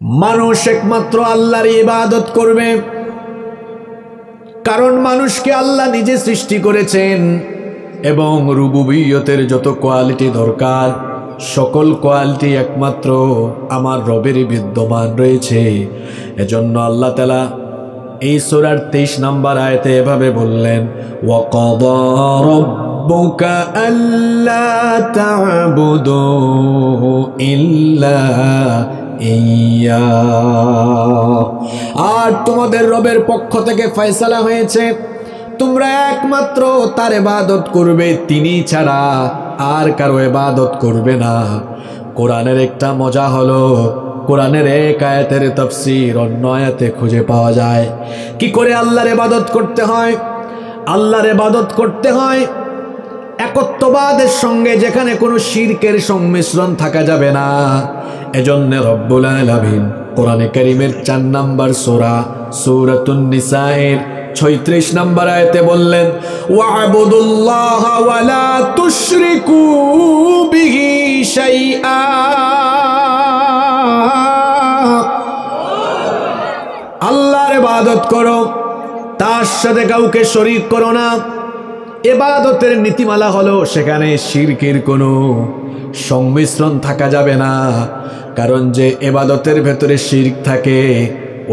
মানুষ একমাত্র আল্লাহর ইবাদত করবে, কারণ মানুষকে আল্লাহ নিজে সৃষ্টি করেছেন এবং রুবুবিয়তের যত কোয়ালিটি দরকার সকল কোয়ালিটি একমাত্র আমার রবেরই বিদ্যমান রয়েছে। এজন্য আল্লাহ তাআলা এই সূরার 23 নম্বর আয়াতে এভাবে বললেন, ওয়াকাদা রাব্বুকা আল্লা তা'বুদু ইল্লা ইয়া, আর তোমাদের রবের পক্ষ থেকে ফয়সালা হয়েছে তোমরা একমাত্র তার ইবাদত করবে, তিনি ছাড়া আর কারো ইবাদত করবে না। কোরআনের একটা মজা হলো, কোরআনের এক আয়াতের তাফসীর অন্য আয়াতে খুঁজে পাওয়া যায়। কি করে আল্লাহর ইবাদত করতে হয়? আল্লাহর ইবাদত করতে হয় একত্ববাদের সঙ্গে, যেখানে কোনো শিরকের সংমিশ্রণ থাকা যাবে না। এজন্য রব্বুল আলামিন কোরআনে কারীমের 4 নম্বর সূরা সূরাতুন নিসায়ের 36 নম্বর আয়াতে বললেন, ওয়া'বুদুল্লাহা ওয়া লা তুশরিকু বিহি শাইআ, আল্লাহর ইবাদত করো, তার সাথে কাউকে শরীক করো না। ইবাদতের নীতিমালা হলো সেখানে শিরকের কোনো সংমিশ্রণ থাকা যাবে না, কারণ যে ইবাদতের ভেতরে শিরক থাকে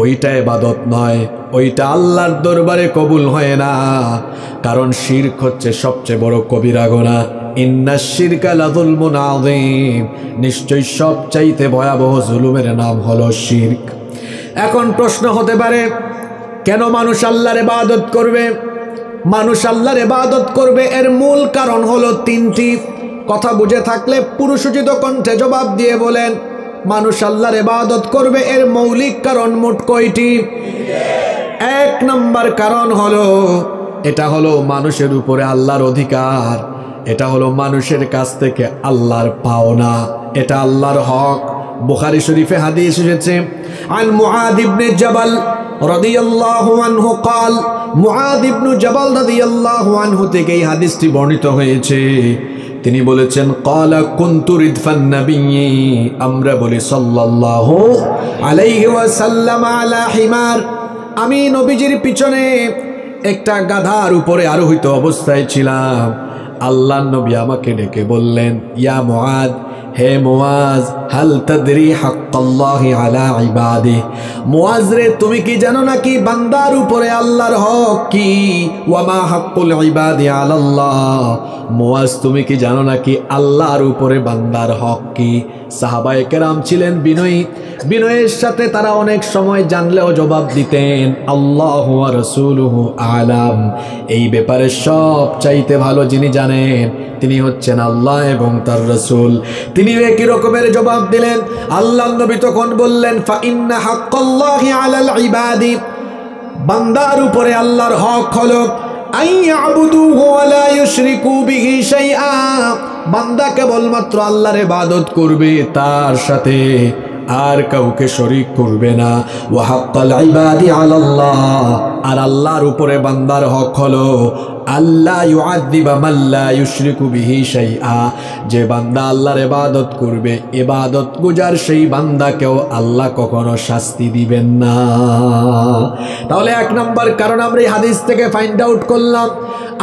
ওইটা ইবাদত নয়, ওইটা আল্লাহর দরবারে কবুল হয় না, কারণ শিরক হচ্ছে সবচেয়ে বড় কবিরা গুনাহ। ইন্নাশ শিরকা লাযুলমুন আযীম, নিশ্চয়ই সবচাইতে ভয়াবহ জুলুমের নাম হলো শিরক। এখন প্রশ্ন হতে পারে, কেন মানুষ আল্লাহর ইবাদত করবে? মানুষ আল্লাহর ইবাদত করবে এর মূল কারণ হলো 3টি। কথা বুঝে থাকলে পুরুষোচিত কণ্ঠে জবাব দিয়ে বলেন, মানুষ আল্লাহর ইবাদত করবে এর মৌলিক কারণ মোট কয়টি? 1 নম্বর কারণ হলো, এটা হলো মানুষের উপরে আল্লাহর অধিকার, এটা হলো মানুষের কাছ থেকে আল্লাহর পাওনা, এটা আল্লাহর হক। বুখারী শরীফে হাদিস এসেছে, আন মুআদ ইবনে জাবাল রাদিয়াল্লাহু আনহু قال, মুআদ ইবনে জাবাল রাদিয়াল্লাহু আনহু থেকে এই হাদিসটি বর্ণিত হয়েছে। তিনি বলেছেন, ক্বালা কুনতু রিদফান নবিয়্যি, আমরা বলি সাল্লাল্লাহু আলাইহি ওয়াসাল্লাম আলা হিমার, আমি নবীজির পিছনে একটা গাধার উপরে আরোহিত অবস্থায় ছিলাম। আল্লাহর নবী আমাকে ডেকে বললেন, ইয়া মুআদ, হে মুআজ, হাল তাদরি হাক্কাল্লাহি আলা ইবাদি, মুআজ রে তুমি কি জানো নাকি বান্দার উপরে আল্লাহর হক কি? ওয়া মা হাক্কুল ইবাদি আলাল্লাহ, মুআজ তুমি কি জানো নাকি আল্লাহর উপরে বান্দার হক কি? সাহাবায়ে কেরাম ছিলেন বিনয়ী, বিনয়ের সাথে তারা অনেক সময় জানলেও জবাব দিতেন, আল্লাহু ওয়া রাসূলুহু আলাম, এই ব্যাপারে সব চাইতে ভালো যিনি জানেন তিনি হচ্ছেন আল্লাহ এবং তার রাসূল। তিনি একই রকমের জবাব দিলেন। আল্লাহর নবী তখন বললেন, ফা ইন্না হাক্কাল্লাহি আলাল ইবাদি, বান্দার উপরে আল্লাহর হক হলো আইয়াবুদুহু ওয়া লা ইউশরিকু বিহি শাইআ, বান্দা কেবলমাত্র আল্লাহর ইবাদত করবে, তার সাথে আর কাউকে শরীক করবে না। ওয়া হাক্কাল ইবাদি আলাল্লাহ, আর আল্লাহর উপরে বান্দার হক হলো আল্লাহ ইউআযিবা মান লা ইউশরিকু বিহি শাইআ, যে বান্দা আল্লাহর ইবাদত করবে, ইবাদত গুজার সেই বান্দাকেও আল্লাহ কখনো শাস্তি দিবেন না। তাহলে 1 নম্বর কারণ আমরা এই হাদিস থেকে ফাইন্ড আউট করলাম,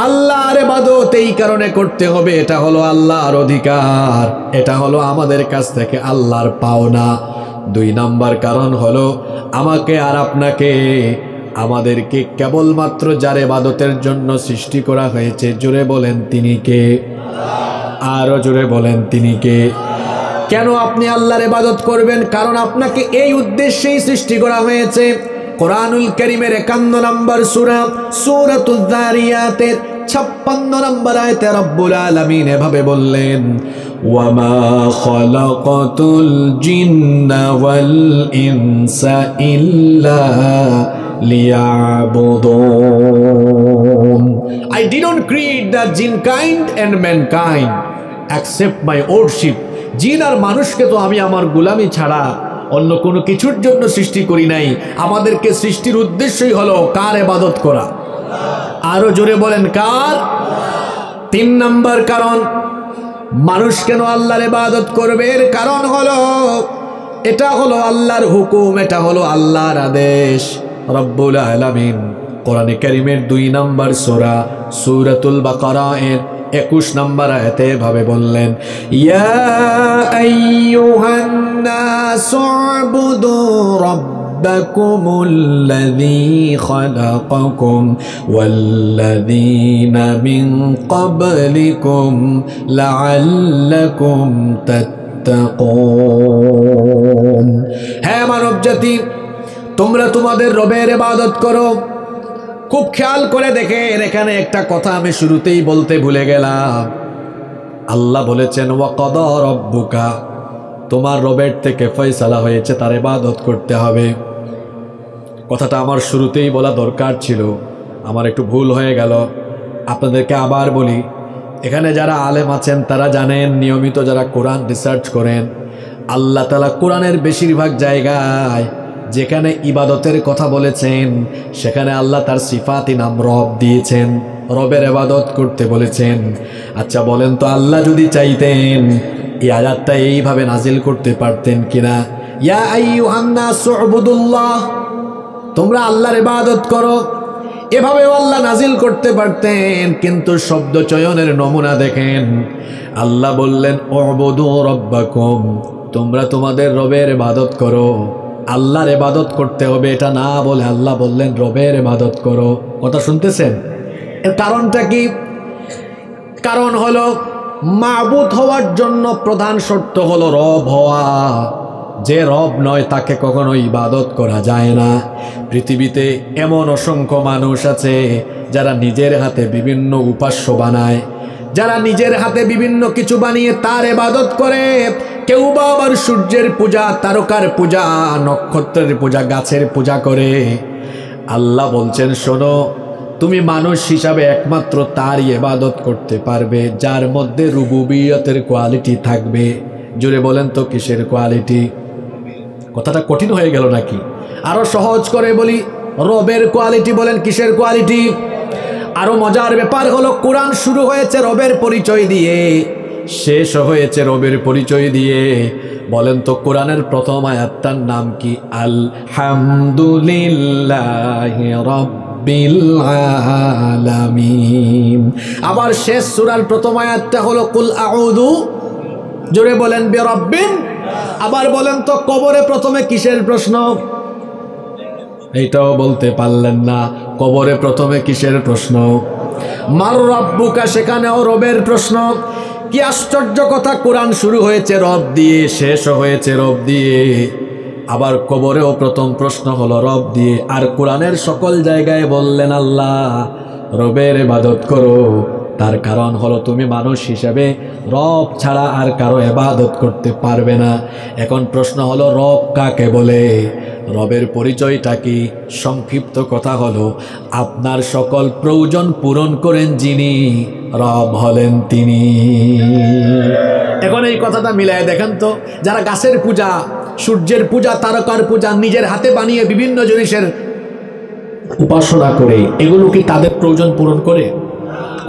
আল্লাহর ইবাদত এই কারণে করতে হবে, এটা হলো আল্লাহর অধিকার, এটা হলো আমাদের কাছ থেকে আল্লাহর পাওনা। 2 নম্বর কারণ হলো, আমাকে আর আপনাকে, আমাদেরকে কেবলমাত্র যার ইবাদতের জন্য সৃষ্টি করা হয়েছে, জোরে বলেন তিনি কে? আরো জোরে বলেন তিনি কে? কেন আপনি আল্লাহর ইবাদত করবেন? কারণ আপনাকে এই উদ্দেশ্যেই সৃষ্টি করা হয়েছে। কোরআনুল কারীমের 51 নম্বর সূরা সূরাতুয যারিয়াতের 56 নম্বর আয়াতে রব্বুল আলামিন এভাবে বললেন, ওয়া মা খালাকাতুল জিন্না ওয়াল ইনসা ইল্লা liya'budun, I didn't create the jinn kind and mankind except my worship, জিন আর মানুষকে তো আমি আমার গোলামি ছাড়া অন্য কোনো কিছুর জন্য সৃষ্টি করি নাই। আমাদেরকে সৃষ্টির উদ্দেশ্যই হলো কার ইবাদত করা? আরো জোরে বলেন কার? 3 নম্বর কারণ মানুষ কেন আল্লাহর ইবাদত করবে, এর কারণ হলো এটা হলো আল্লাহর হুকুম, এটা হলো আল্লাহর আদেশ। রব্বুল আলামিন কোরআনে কারীমের 2 নম্বর সূরা সূরাতুল বাকারা এর 21 নম্বর আয়াতে ভাবে বললেন, ইয়া আইয়ুহান নাসু উবুদু রাব্বাকুমুল্লাযী খালাকাকুম ওয়াল্লাযীনা মিন ক্বাবলিকুম লাআল্লাকুম তাত্তাকুন। হ্যাঁ মানব জাতি, তোমরা তোমাদের রবের ইবাদত করো। খুব খেয়াল করে দেখেন, এখানে একটা কথা আমি শুরুতেই বলতে ভুলে গেলাম। আল্লাহ বলেছেন ওয়াকাদা রাব্বুকা, তোমার রবের থেকে ফয়সালা হয়েছে তার ইবাদত করতে হবে। কথাটা আমার শুরুতেই বলা দরকার ছিল, আমার একটু ভুল হয়ে গেল। আপনাদেরকে আবার বলি, এখানে যারা আলেম আছেন তারা জানেন, নিয়মিত যারা কোরআন রিসার্চ করেন, আল্লাহ তাআলা কোরআনের বেশিরভাগ জায়গায় যেখানে ইবাদতের কথা বলেছেন সেখানে আল্লাহ তার সিফাতি নাম রব দিয়েছেন, রবের ইবাদত করতে বলেছেন। আচ্ছা বলেন তো, আল্লাহ যদি চাইতেন এই আয়াতটা এইভাবে নাজিল করতে পারতেন কিনা? ইয়া আইয়ুহান নাসু উবুদুল্লাহ, তোমরা আল্লাহর ইবাদত করো, এভাবেও আল্লাহ নাজিল করতে পারতেন। কিন্তু শব্দ চয়নের নমুনা দেখেন, আল্লাহ বললেন উবুদু রাব্বাকুম, তোমরা তোমাদের রবের ইবাদত করো। আল্লাহর ইবাদত করতে হবে এটা না বলে আল্লাহ বললেন রবের ইবাদত করো। কথা শুনতেছেন? এর কারণটা কি? কারণ হলো মাবুদ হওয়ার জন্য প্রধান শর্ত হলো রব হওয়া। যে রব নয় তাকে কখনো ইবাদত করা যায় না। পৃথিবীতে এমন অসংখ্য মানুষ আছে যারা নিজের হাতে বিভিন্ন উপাস্য বানায়, যারা নিজের হাতে বিভিন্ন কিছু বানিয়ে তার ইবাদত করে। কেউ বা আবার সূর্যের পূজা, তারকার পূজা, নক্ষত্রের পূজা, গাছের পূজা করে। আল্লাহ বলছেন শোনো, তুমি মানুষ হিসাবে একমাত্র তারই ইবাদত করতে পারবে যার মধ্যে রুবুবিয়তের কোয়ালিটি থাকবে। জোরে বলেন তো কিসের কোয়ালিটি? কথাটা কঠিন হয়ে গেল নাকি? আরো সহজ করে বলি, রবের কোয়ালিটি। বলেন কিসের কোয়ালিটি? আরো মজার ব্যাপার হলো কোরআন শুরু হয়েছে রবের পরিচয় দিয়ে, শেষ হয়েছে রবের পরিচয় দিয়ে। বলেন তো কোরআনের প্রথম আয়াতটার নাম কি? আলহামদুলিল্লাহি রাব্বিল আলামিন। আবার শেষ সূরার প্রথম আয়াতটা হলো কুল আউযু, জোরে বলেন, বিরাব্বিন। আবার বলেন তো কবরে প্রথমে কিসের প্রশ্ন? এইটাও বলতে পারলেন না। কবরে প্রথমে কিসের প্রশ্ন? মার রাব্বুকা, সেখানেও রবের প্রশ্ন। কি আশ্চর্য কথা, কোরআন শুরু হয়েছে রব দিয়ে, শেষ হয়েছে রব দিয়ে। আবার কবরেও প্রথম প্রশ্ন হলো রব দিয়ে। আর কোরআনের সকল জায়গায় বললেন আল্লাহ রবের ইবাদত করো। তার কারণ হলো তুমি মানুষ হিসেবে রব ছাড়া আর কারো ইবাদত করতে পারবে না। এখন প্রশ্ন হলো রব কাকে বলে? রবের পরিচয়টা কি? সংক্ষিপ্ত কথা হলো আপনার সকল প্রয়োজন পূরণ করেন যিনি, রব হলেন তিনি। এখন এই কথাটা মিলায় দেখেন তো, যারা গাছের পূজা, সূর্যের পূজা, তারকার পূজা, নিজের হাতে বানিয়ে বিভিন্ন জিনিসের উপাসনা করে, এগুলো কি তাদের প্রয়োজন পূরণ করে?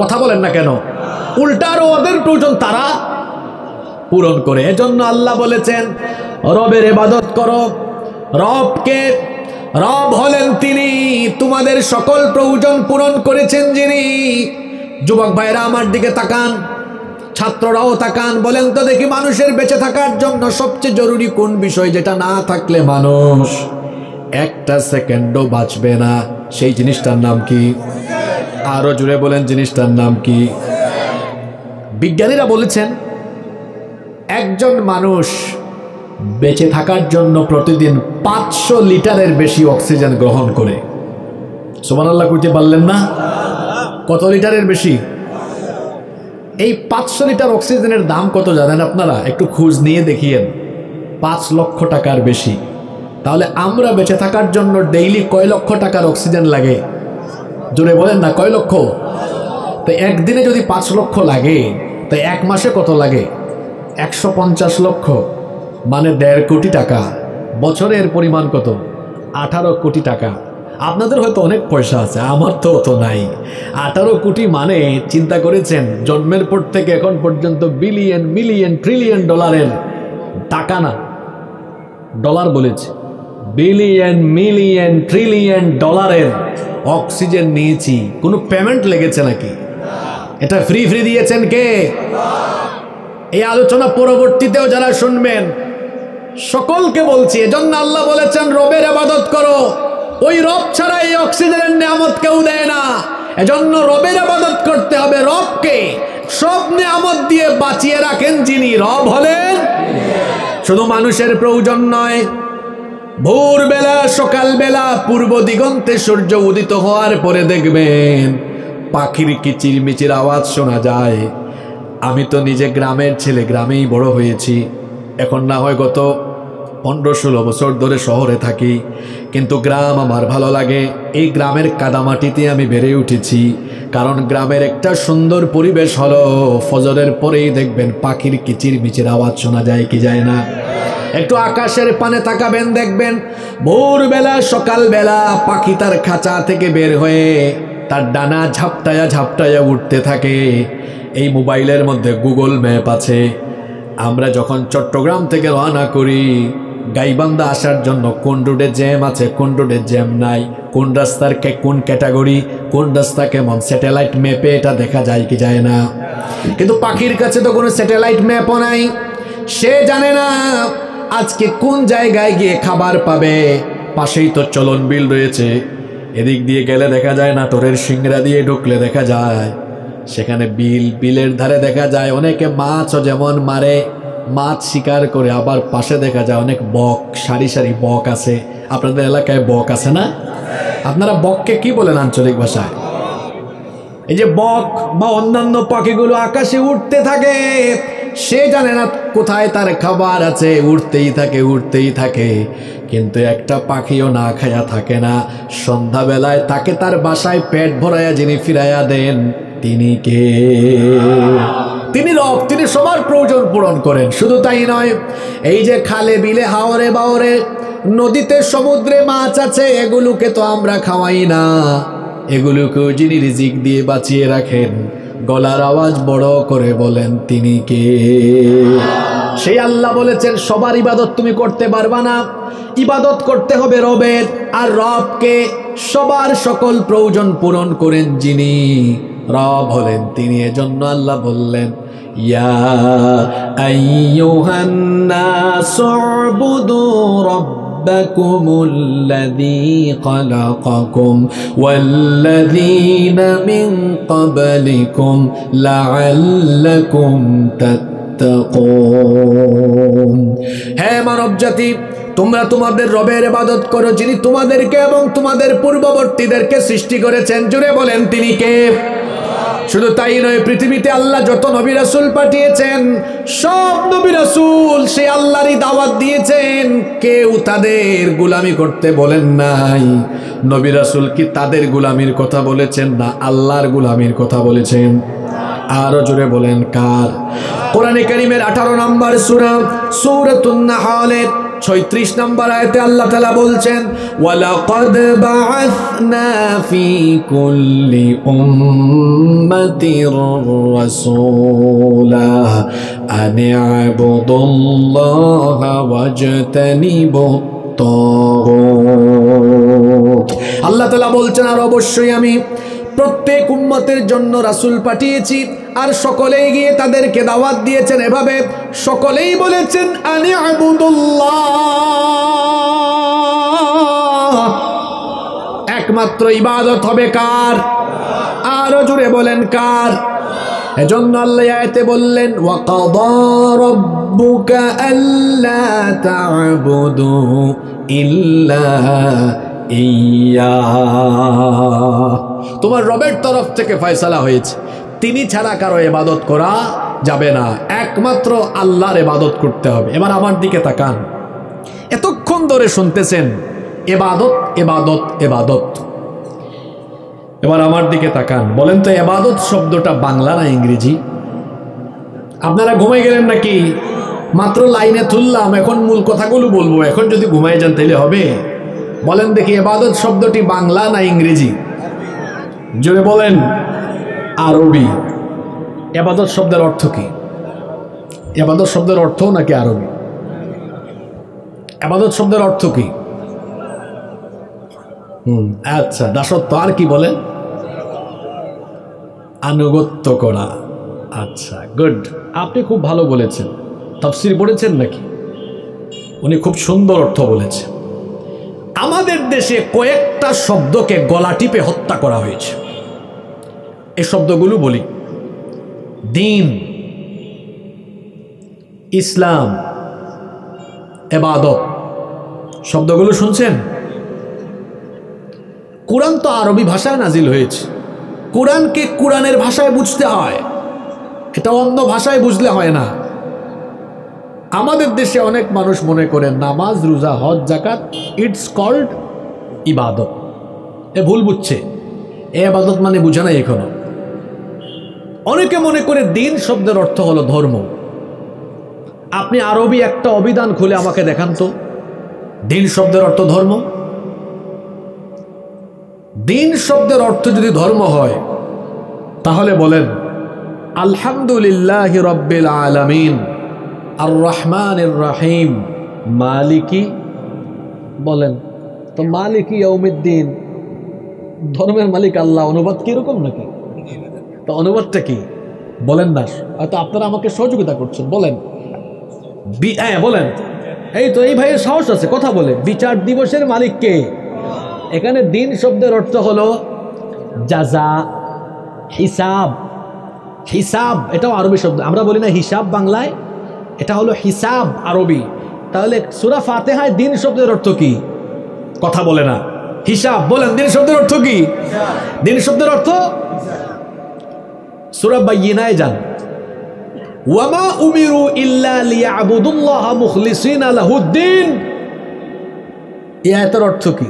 কথা বলেন না কেন? উল্টারও ওদের প্রয়োজন তারা পূরণ করে। এজন্য আল্লাহ বলেছেন রবের ইবাদত করো। রবকে, রব হলেন তিনি, তোমাদের সকল প্রয়োজন পূরণ করেছেন যিনি। যুবক ভাইরা আমার দিকে তাকান, ছাত্ররাও তাকান। বলেন তো দেখি, মানুষের বেঁচে থাকার জন্য সবচেয়ে জরুরি কোন বিষয়, যেটা না থাকলে মানুষ একটা সেকেন্ডও বাঁচবে না? সেই জিনিসটার নাম কি? আরো জুড়ে বলেন, জিনিসটার নাম কি? বিজ্ঞানীরা বলেছেন একজন মানুষ বেঁচে থাকার জন্য প্রতিদিন 500 লিটারের বেশি অক্সিজেন গ্রহণ করে। সুবহানাল্লাহ কইতে পারলেন না? কত লিটারের বেশি? এই 500 লিটার অক্সিজেনের দাম কত জানেন আপনারা? একটু খোঁজ নিয়ে দেখিয়েন। 5 লক্ষ টাকার বেশি। তাহলে আমরা বেঁচে থাকার জন্য ডেইলি কয় লক্ষ টাকার অক্সিজেন লাগে? জোরে বলেন না, কয় লক্ষ? তো একদিনে যদি 5 লক্ষ লাগে, তো এক মাসে কত লাগে? 150 লক্ষ, মানে 1.5 কোটি টাকা। বছরের পরিমাণ কত? 18 কোটি টাকা। আপনাদের হয়তো অনেক পয়সা আছে, আমার তো অত নাই। 18 কোটি মানে চিন্তা করেছেন, জন্মের পর থেকে এখন পর্যন্ত বিলিয়ন, মিলিয়ন, ট্রিলিয়ন ডলারের টাকা না, ডলার বলেছে, বিলিয়ন মিলিয়ন ট্রিলিয়ন ডলারের অক্সিজেন নিয়েছি। কোনো পেমেন্ট লেগেছে নাকি? এটা ফ্রি ফ্রি দিয়েছেন কে? এই আলোচনা পরবর্তীতেও যারা শুনবেন সকলকে বলছি, এজন্য আল্লাহ বলেছেন রবের ইবাদত করো। ওই রব ছাড়া এই অক্সিজেনের নিয়ামত কেউ দেয় না। এজন্য রবের ইবাদত করতে হবে, রবকে সব নিয়ামত দিয়ে বাঁচিয়ে রাখেন যিনি, রব হলেন। শুধু মানুষের প্রয়োজন নয়, ভোরবেলা সকালবেলা পূর্ব দিগন্তে সূর্য উদিত হওয়ার পরে দেখবেন পাখির কিচিরমিচির আওয়াজ শোনা যায়। আমি তো নিজে গ্রামের ছেলে, গ্রামেই বড় হয়েছি। এখন না হয় গত 15-16 বছর ধরে শহরে থাকি, কিন্তু গ্রাম আমার ভালো লাগে। এই গ্রামের কাদামাটিতে আমি বেড়ে উঠেছি। কারণ গ্রামের একটা সুন্দর পরিবেশ হলো ফজরের পরেই দেখবেন পাখির কিচিরমিচির আওয়াজ শোনা যায় কি যায় না? একটু আকাশের পানে তাকাবেন, দেখবেন ভোরবেলা সকালবেলা পাখি তার খাঁচা থেকে বের হয়ে তার ডানা ঝাপটায়া ঝাপটায়া উঠতে থাকে। এই মোবাইলের মধ্যে গুগল ম্যাপ আছে। আমরা যখন চট্টগ্রাম থেকে রওনা করি, গাইবান্ধা আসার জন্য কোন রোডে জ্যাম আছে, কোন রোডে জ্যাম নাই, কোন রাস্তার কোন ক্যাটাগরি, কোন রাস্তা কেমন, স্যাটেলাইট ম্যাপে এটা দেখা যায় কি যায় না? কিন্তু পাখির কাছে তো কোনো স্যাটেলাইট ম্যাপও নাই। সে জানে না আজকে কোন জায়গায় গিয়ে খাবার পাবে। পাশেই তো চলন বিল রয়েছে, এদিক দিয়ে গেলে দেখা যায় নাটোরের সিংড়া দিয়ে ঢুকলে দেখা যায় সেখানে বিলের ধারে দেখা যায় অনেকে মাছও যেমন মারে, মাছ শিকার করে। আবার পাশে দেখা যায় অনেক বক, সারি সারি বক আছে। আপনাদের এলাকায় বক আছে না? আপনারা বককে কি বলেন আঞ্চলিক ভাষায়? এই যে বক বা অন্যান্য পাখিগুলো আকাশে উঠতে থাকে, সে জানে না কোথায় তার খাবার আছে, উঠতেই থাকে উঠতেই থাকে। কিন্তু একটা পাখিও না খায়া থাকে না। সন্ধ্যাবেলায় তাকে তার বাসায় পেট ভরাইয়া যিনি ফিরাইয়া দেন, তিনি কে? তিনি রব, তিনি সবার প্রয়োজন পূরণ করেন। শুধু তাই নয়, এই যে খালে বিলে হাওরে বাওরে নদীতে সমুদ্রে মাছ আছে, এগুলোকে তো আমরা খাওয়াই না। এগুলোকেও যিনি রিজিক দিয়ে বাঁচিয়ে রাখেন, গলার আওয়াজ বড় করে বলেন তিনি কে? সেই আল্লাহ বলেছেন সবার ইবাদত তুমি করতে পারবা না, ইবাদত করতে হবে রবের। আর রবকে সবার সকল প্রয়োজন পূরণ করেন যিনি, রব হলেন তিনি। এজন্য আল্লাহ বললেন ইয়া আইয়ুহান নাসু উবুদু রাব্বাকুমুল্লাযী খালাকাকুম ওয়াল্লাযীনা মিন ক্বাবলিকুম লাআল্লাকুম তাত্তাকুন। হে মানব জাতি, তোমরা তোমাদের রবের ইবাদত করো যিনি তোমাদেরকে এবং তোমাদের পূর্ববর্তীদেরকে সৃষ্টি করেছেন। জুড়ে বলেন তিনি কে? শুধু তাই নয়, পৃথিবীতে আল্লাহ যত নবী রাসূল পাঠিয়েছেন সব নবী রাসূল সেই আল্লাহরই দাওয়াত দিয়েছেন। কেউ তাদের গোলামি করতে বলেন নাই। নবী রাসূল কি তাদের গোলামির কথা বলেছেন না আল্লাহর গোলামির কথা বলেছেন? আরো জোরে বলেন কার? কোরআনে কারীমের 18 নম্বর সূরা সূরাতুন নাহলের 36 নম্বর আয়াতে আল্লাহ তাআলা বলছেন ওয়ালাকাদ বাআসনা ফি কুল্লি উম্মাতির রাসূলা আন ইবুদুল্লাহা ওয়াজতানিবুত তাগুত। আল্লাহ তাআলা বলছেন আর অবশ্যই আমি প্রত্যেক উম্মতের জন্য রাসূল পাঠিয়েছি, আর সকলেই গিয়ে তাদেরকে দাওয়াত দিয়েছেন এভাবে, সকলেই বলেছেন আনি আবুদুল্লাহ, একমাত্র ইবাদত হবে কার? আরো জোরে বলেন কার? এজন্য আল্লাহ আয়াতে বললেন ওয়াকাদা রাব্বুকা আল্লা তা'বুদু ইল্লা ইয়া। তোমার রবের তরফ থেকে ফয়সালা হয়েছে তিনি ছাড়া কারো ইবাদত করা যাবে না, একমাত্র আল্লাহর ইবাদত করতে হবে। এবার আমার দিকে তাকান, এতক্ষণ ধরে শুনতেছেন ইবাদত ইবাদত ইবাদত। এবার আমার দিকে তাকান, বলেন তো ইবাদত শব্দটা বাংলা না ইংরেজি? আপনারা ঘুমাই গেলেন নাকি? মাত্র লাইনে তুললাম, এখন মূল কথাগুলো বলবো। এখন যদি ঘুমাই যান তাহলে হবে? বলেন দেখি ইবাদত শব্দটি বাংলা না ইংরেজি? জোরে বলেন। আরবি। ইবাদত শব্দের অর্থ কি? ইবাদত শব্দের অর্থ নাকি আরবি? ইবাদত শব্দের অর্থ কি? আচ্ছা, দাসত্ব। আর কি বলেন? আনুগত্য করা। আচ্ছা, গুড, আপনি খুব ভালো বলেছেন। তাফসীর পড়েছেন নাকি? উনি খুব সুন্দর অর্থ বলেছেন। আমাদের দেশে কয়েকটা শব্দকে গলা টিপে হত্যা করা হয়েছে। এই শব্দগুলো বলি: দ্বীন, ইসলাম, ইবাদত। শব্দগুলো শুনছেন? কোরআন তো আরবি ভাষায় নাজিল হয়েছে। কোরআনকে কোরআনের ভাষায় বুঝতে হয়, এটা অন্য ভাষায় বুঝলে হয় না। আমাদের দেশে অনেক মানুষ মনে করে নামাজ, রোজা, হজ, যাকাত ইটস কল্ড ইবাদত। এ ভুল বুঝছে। এ ইবাদত মানে বুঝে নাই এখনো। অনেকে মনে করে দ্বীন শব্দের অর্থ হলো ধর্ম। আপনি আরবি একটা অভিধান খুলে আমাকে দেখান তো, দ্বীন শব্দের অর্থ ধর্ম। দ্বীন শব্দের অর্থ যদি ধর্ম হয় তাহলে বলেন আলহামদুলিল্লাহি রাব্বিল আলামিন আর রহমানির রহিম মালিকি। বলেন তো মালিকি ইয়াউমিদ্দিন, ধর্মের মালিক আল্লাহ, অনুবাদ কিরকম নাকি? তো অনুবাদটা কি বলেন না? হয়তো আপনারা আমাকে সহযোগিতা করছেন। বলেন, বলেন। এই তো এই ভাইয়ের সাহস আছে, কথা বলে। বিচার দিবসের মালিক কে? এখানে দ্বীন শব্দের অর্থ হলো জাযা, হিসাব। হিসাব এটাও আরবি শব্দ। আমরা বলি না হিসাব বাংলায়, এটা হলো হিসাব আরবি। তাহলে সূরা ফাতিহায় দ্বীন শব্দের অর্থ কি? কথা বলে না। হিসাব। বলেন দ্বীন শব্দের অর্থ কি? দ্বীন শব্দের অর্থ সূরা বাইয়িনায় যান, ওয়ামা উমিরু ইল্লা লিয়াবুদুল্লাহ মুখলিসিনা লাহুদ্দিন। এই আয়াতের অর্থ কি?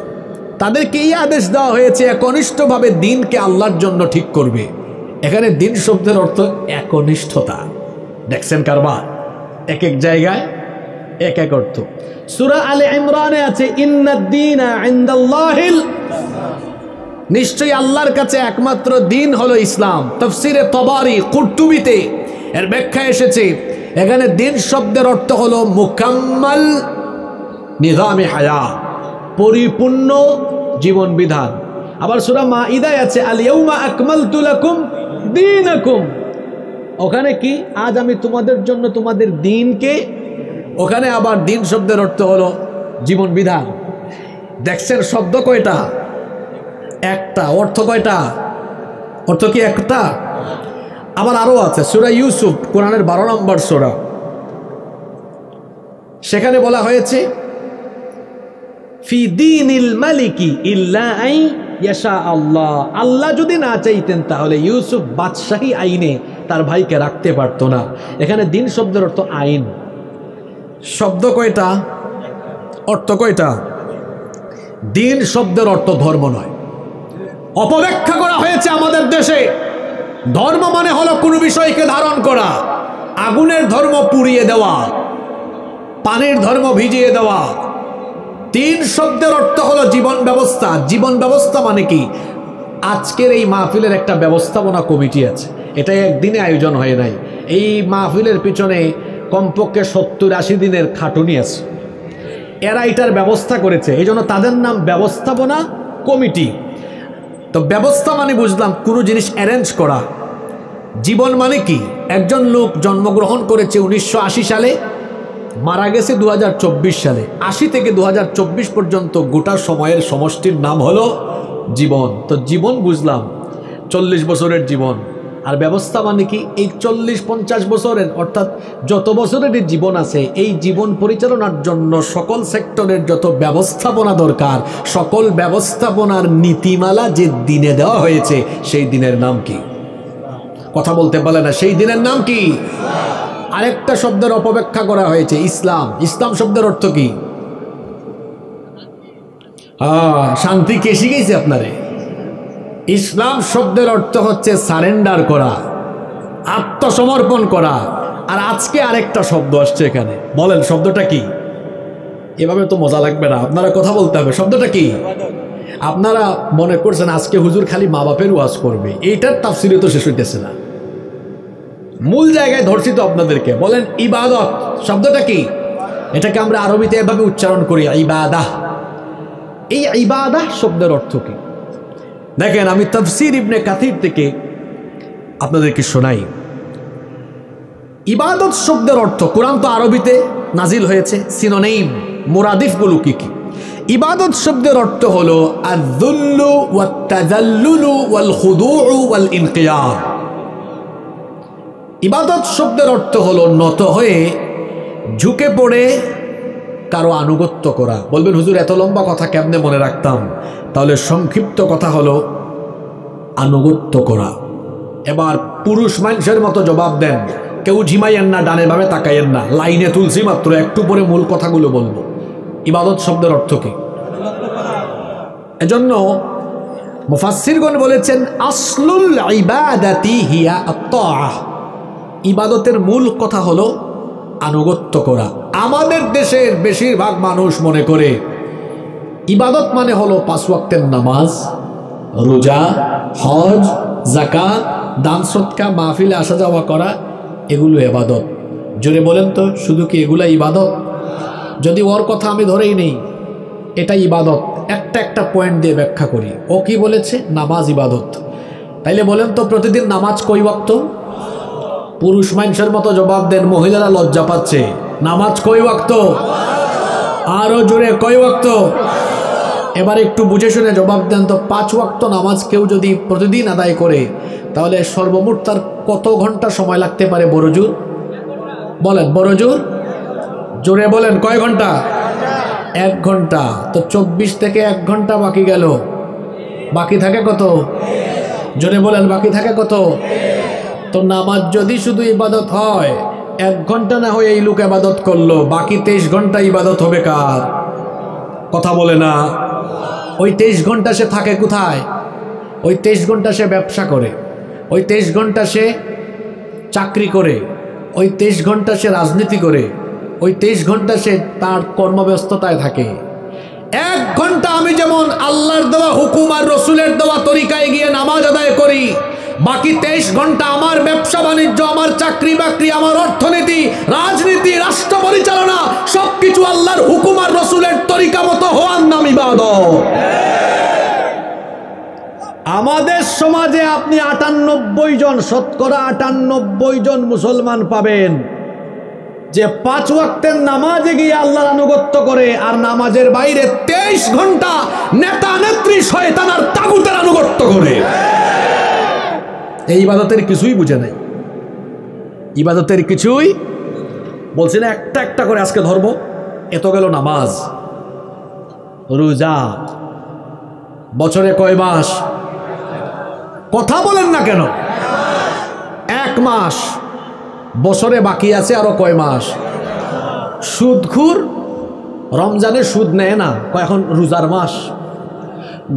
তাদেরকে এই আদেশ দেওয়া হয়েছে একনিষ্ঠভাবে দ্বীনকে আল্লাহর জন্য ঠিক করবে। এখানে দ্বীন শব্দের অর্থ একনিষ্ঠতা। দেখছেন কারবার? এক এক জায়গায় এক এক অর্থ। সূরা আলে ইমরানে আছে ইন্নাদ-দীনা ইনদাল্লাহিল, নিশ্চয়ই আল্লাহর কাছে একমাত্র দ্বীন হলো ইসলাম। তাফসীরে তাবারি, কুরতুবীতে এর ব্যাখ্যা এসেছে, এখানে দ্বীন শব্দের অর্থ হলো মুকাম্মাল নিজামে হায়াত, পরিপূর্ণ জীবন বিধান। আবার সূরা মাঈদায় আছে আল ইয়াউমা আকমালতু লাকুম দীনাকুম। ওখানে কি? আজ আমি তোমাদের জন্য তোমাদের দ্বীনকে। ওখানে আবার দ্বীন শব্দের অর্থ হলো জীবন বিধান। দেখছেন শব্দ কয়টা? একটা। অর্থ কয়টা? অর্থ কি একটা? আবার আরো আছে। সূরা ইউসুফ, কোরআনের 12 নম্বর সূরা, সেখানে বলা হয়েছে ফি দীনিল মালিকি ইল্লা আই ইয়াশা আল্লাহ। আল্লাহ যদি না চাইতেন তাহলে ইউসুফ বাদশাহী আইনে তার ভাইকে রাখতে পারত না। এখানে দ্বীন শব্দের অর্থ আইন। শব্দ কয়টা? অর্থ কয়টা? দ্বীন শব্দের অর্থ ধর্ম নয়। অপব্যাখ্যা করা হয়েছে আমাদের দেশে। ধর্ম মানে হলো কোনো বিষয়কে ধারণ করা। আগুনের ধর্ম পুড়িয়ে দেওয়া, পানির ধর্ম ভিজিয়ে দেওয়া। দ্বীন শব্দের অর্থ হলো জীবন ব্যবস্থা। জীবন ব্যবস্থা মানে কি? আজকের এই মাহফিলের একটা ব্যবস্থাপনা কমিটি আছে, এটা একদিনে আয়োজন হয় নাই। এই মাহফিলের পিছনে কমপক্ষে 70-80 দিনের খাটুনি আছে। এরা এটার ব্যবস্থা করেছে, এই জন্য তাদের নাম ব্যবস্থাপনা কমিটি। তো ব্যবস্থা মানে বুঝলাম কোনো জিনিস অ্যারেঞ্জ করা। জীবন মানে কি? একজন লোক জন্মগ্রহণ করেছে 1980 সালে, মারা গেছে 2024 সালে। 80 থেকে 2024 পর্যন্ত গোটা সময়ের সমষ্টির নাম হলো জীবন। তো জীবন বুঝলাম 40 বছরের জীবন। আর ব্যবস্থা মানে কি? এই 40-50 বছরের, অর্থাৎ যত বছরের জীবন আছে, এই জীবন পরিচালনার জন্য সকল সেক্টরের যত ব্যবস্থাপনা দরকার, সকল ব্যবস্থাপনার নীতিমালা যে দিনে দেওয়া হয়েছে, সেই দিনের নাম কি? কথা বলতে পারে না। সেই দিনের নাম কি? আরেকটা শব্দের অপব্যাখ্যা করা হয়েছে, ইসলাম। ইসলাম শব্দের অর্থ কি? শান্তি কে শিখেছে আপনারে? ইসলাম শব্দের অর্থ হচ্ছে সারেন্ডার করা, আত্মসমর্পণ করা। আর আজকে আরেকটা শব্দ আসছে এখানে, বলেন শব্দটা কি? এভাবে তো মজা লাগবে না, আপনারা কথা বলতে হবে। শব্দটা কি? আপনারা মনে করছেন আজকে হুজুর খালি মা বাপের ওয়াজ করবে, এইটার তাফসীরে তো শেষ হইতেছে না। মূল জায়গায় ধরছি তো আপনাদেরকে। বলেন ইবাদত শব্দটা কি? এটাকে আমরা আরবিতে এভাবে উচ্চারণ করি ইবাদাহ। এই ইবাদাহ শব্দের অর্থ কি? দেখেন, আমি তাফসীর ইবনে কাসির থেকে আপনাদেরকে শোনাই। ইবাদত শব্দের অর্থ, কোরআন তো আরবিতে নাজিল হয়েছে, সিনোনিম মুরাদিফগুলো কি কি? ইবাদত শব্দের অর্থ হলো আয-যুল্লু ওয়াত-তাযাল্লুলু ওয়াল-খুদুউ ওয়াল-ইনকিয়াদ। ইবাদত শব্দের অর্থ হলো নত হয়ে ঝুঁকে পড়ে কারো আনুগত্য করা। বলবেন হুজুর এত লম্বা কথা কেমনে মনে রাখতাম? তাহলে সংক্ষিপ্ত কথা হলো আনুগত্য করা। এবার পুরুষ মানুষের মতো জবাব দেন, কেউ ঝিমাইয়েন না, ডানে বামে তাকাইয়েন না, লাইনে তুলছি মাত্র, একটু পরে মূল কথাগুলো বলবো। ইবাদত শব্দের অর্থ কি? এজন্য মুফাসসিরগণ বলেছেন আসলুল ইবাদাতি হিয়া আত-তাআহ। ইবাদতের মূল কথা হলো আনুগত্য করা। আমাদের দেশের বেশিরভাগ মানুষ মনে করে ইবাদত মানে হলো 5 ওয়াক্তের নামাজ, রোজা, হজ, যাকাত, দান সদকা, মাহফিলে আসা যাওয়া করা, এগুলো ইবাদত। জোরে বলেন তো, শুধু কি এগুলা ইবাদত? যদি ওর কথা আমি ধরেই নেই এটা ইবাদত, একটা একটা পয়েন্ট দিয়ে ব্যাখ্যা করি। ও কি বলেছে? নামাজ ইবাদত। তাইলে বলেন তো প্রতিদিন নামাজ কয় ওয়াক্ত? পুরুষ মানুষের মতো জবাব দেন, মহিলারা লজ্জা পাচ্ছে। নামাজ কয় ওয়াক্ত? আরো জোরে, কয় ওয়াক্ত? এবার একটু বুঝে শুনে জবাব দেন তো, 5 ওয়াক্ত নামাজ কেউ যদি প্রতিদিন আদায় করে তাহলে সর্বমোট তার কত ঘন্টা সময় লাগতে পারে? বড়জোর বলেন, বড়জোর জোরে বলেন, কয় ঘন্টা? 1 ঘন্টা। তো 24 থেকে 1 ঘন্টা বাকি গেল, বাকি থাকে কত? জোরে বলেন, বাকি থাকে কত? তো নামাজ যদি শুধু ইবাদত হয়, 1 ঘন্টা না হয়ে এই লোক ইবাদত করলো, বাকি 23 ঘন্টা ইবাদত হবে কার? কথা বলে না। ওই 23 ঘন্টা সে থাকে কোথায়? ওই 23 ঘন্টা সে ব্যবসা করে, ওই 23 ঘন্টা সে চাকরি করে, ওই 23 ঘন্টা সে রাজনীতি করে, ওই 23 ঘন্টা সে তার কর্মব্যস্ততায় থাকে। 1 ঘন্টা আমি যেমন আল্লাহর দেওয়া হুকুম আর রসুলের দেওয়া তরিকায় গিয়ে নামাজ আদায় করি, বাকি 23 ঘন্টা আমার ব্যবসা বাণিজ্য, আমার চাকরি বাকরি, আমার অর্থনীতি, রাজনীতি, রাষ্ট্র পরিচালনা, সবকিছু আল্লাহর হুকুম আর রসুলের তরিকা মতো হওয়ার নাম ইবাদত। আমাদের সমাজে আপনি 98 জন, শতকরা 98 জন মুসলমান পাবেন যে 5 ওয়াক্তের নামাজে গিয়ে আল্লাহর আনুগত্য করে, আর নামাজের বাইরে 23 ঘন্টা নেতা নেত্রী শয়তান আর তাগুতের আনুগত্য করে। এই ইবাদতের কিছুই বুঝে নাই, ইবাদতের কিছুই বলছি না। একটা একটা করে আজকে ধরবো। এত গেল নামাজ, রোজা। বছরে কয় মাস? কথা বলেন না কেন? 1 মাস। বছরে বাকি আছে আরো কয় মাস? সুদখোর রমজানে সুদ নেয় না, এখন রোজার মাস।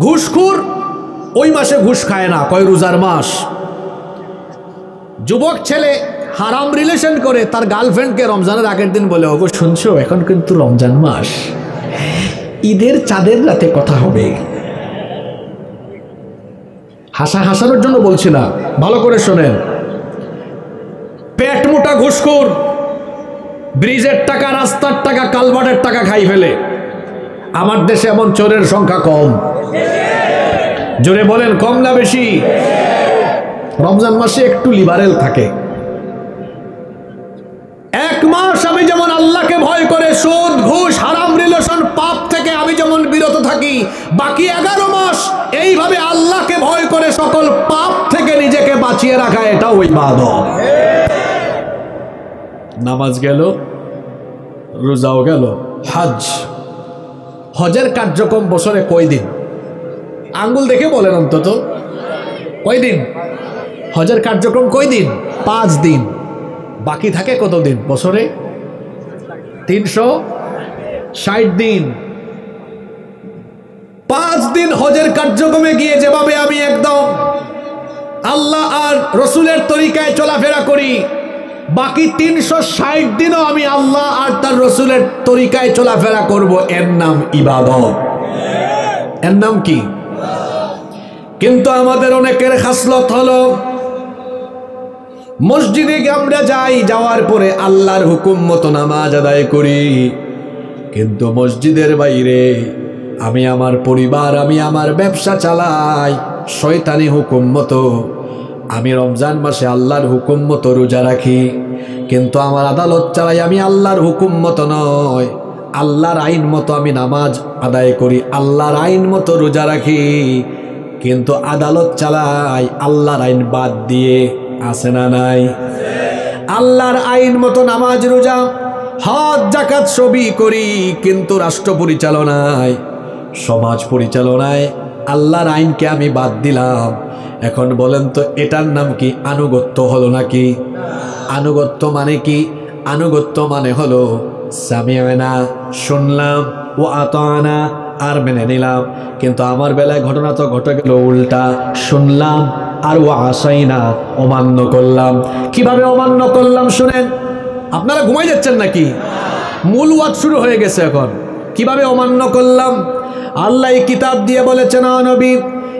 ঘুষখোর ওই মাসে ঘুষ খায় না, কয় রোজার মাস। যুবক ছেলে হারাম রিলেশন করে তার গার্লফ্রেন্ডকে রমজানের আগের দিন বলে, ওগো শুনছো এখন কিন্তু রমজান মাস, ঈদের চাঁদের রাতে কথা হবে। হাসানোর জন্য বলছি না, ভালো করে শোনেন। পেট মোটা ঘুষখোর ব্রিজের টাকা, রাস্তার টাকা, কালভার্টের টাকা খাই ফেলে। আমার দেশে এমন চোরের সংখ্যা কম। জোরে বলেন, কম না বেশি? রমজান মাসে একটু লিবারেল থাকে। 1 মাস আমি যেমন আল্লাহকে ভয় করে সুদ ঘুষ হারাম রিলেশন পাপ থেকে আমি যেমন বিরত থাকি, বাকি 11 মাস এইভাবে আল্লাহকে ভয় করে সকল পাপ থেকে নিজেকে বাঁচিয়ে রাখা, এটাও ইবাদত। নামাজ গেল, রোজাও গেল, হজ। হজের কার্যক্রম বছরে কয় দিন? আঙ্গুল দেখে বলেন অন্তত কয় দিন? হজের কার্যক্রম কয় দিন? 5 দিন। বাকি থাকে কত দিন বছরে? 360 দিন। 5 দিন হজের কার্যক্রমে গিয়ে যেভাবে আমি একদম আল্লাহ আর রসুলের তরিকায় চলাফেরা করি, বাকি 360 দিনও আমি আল্লাহ আর তার রসুলের তরিকায় চলাফেরা করব। এর নাম ইবাদত। এর নাম কি? কিন্তু আমাদের অনেকের খাসলত হলো মসজিদে আমরা যাই, যাওয়ার পরে আল্লাহর হুকুম মতো নামাজ আদায় করি, কিন্তু মসজিদের বাইরে আমি আমার পরিবার, আমি আমার ব্যবসা চালাই শয়তানি হুকুম মতো। আমি রমজান মাসে আল্লাহর হুকুম মতো রোজা রাখি, কিন্তু আমার আদালত চালাই আমি আল্লাহর হুকুম মতো নয়, আল্লাহর আইন মতো আমি নামাজ আদায় করি, আল্লাহর আইন মতো রোজা রাখি, কিন্তু আদালত চালাই আল্লাহর আইন বাদ দিয়ে। আছে না নাই? আল্লাহর আইন মতো নামাজ, রোজা, হজ, যাকাত সবই করি, কিন্তু রাষ্ট্র পরিচালনায়, সমাজ পরিচালনায় আল্লাহর আইনকে আমি বাদ দিলাম। এখন বলেন তো এটার নাম কি আনুগত্য হলো নাকি? আনুগত্য মানে কি? আনুগত্য মানে হলো সামিআনা, শুনলাম, ও আতানা, আর মেনে নিলাম। কিন্তু আমার বেলায় ঘটনা তো ঘটে গেল উল্টা, শুনলাম আর ও আসাইনা, অমান্য করলাম। কিভাবে অমান্য করলাম শুনেন। আপনারা ঘুমাই যাচ্ছেন নাকি? মূল ওয়াজ শুরু হয়ে গেছে এখন। কিভাবে অমান্য করলাম? আল্লাহ এই কিতাব দিয়ে বলেছেন, নবী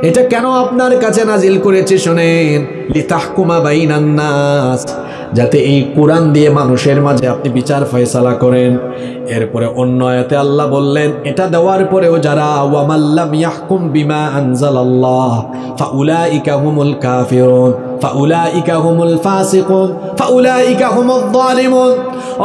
এটা কেন আপনার কাছে নাজিল করেছি শোনেন, লিতাহকুমা বাইনান নাস, যাতে এই কোরআন দিয়ে মানুষের মাঝে আপনি বিচার ফয়সালা করেন। এরপরে অন্য আয়াতে আল্লাহ বললেন এটা দেওয়ার পরেও যারা ওয়ামাল্লাম ইয়াহকুম বিমা আনজালাল্লাহ ফাউলাইকা হুমুল কাফিরুন ফাউলাইকা হুমুল ফাসিকুন ফাউলাইকা হুমুয যালিমুন।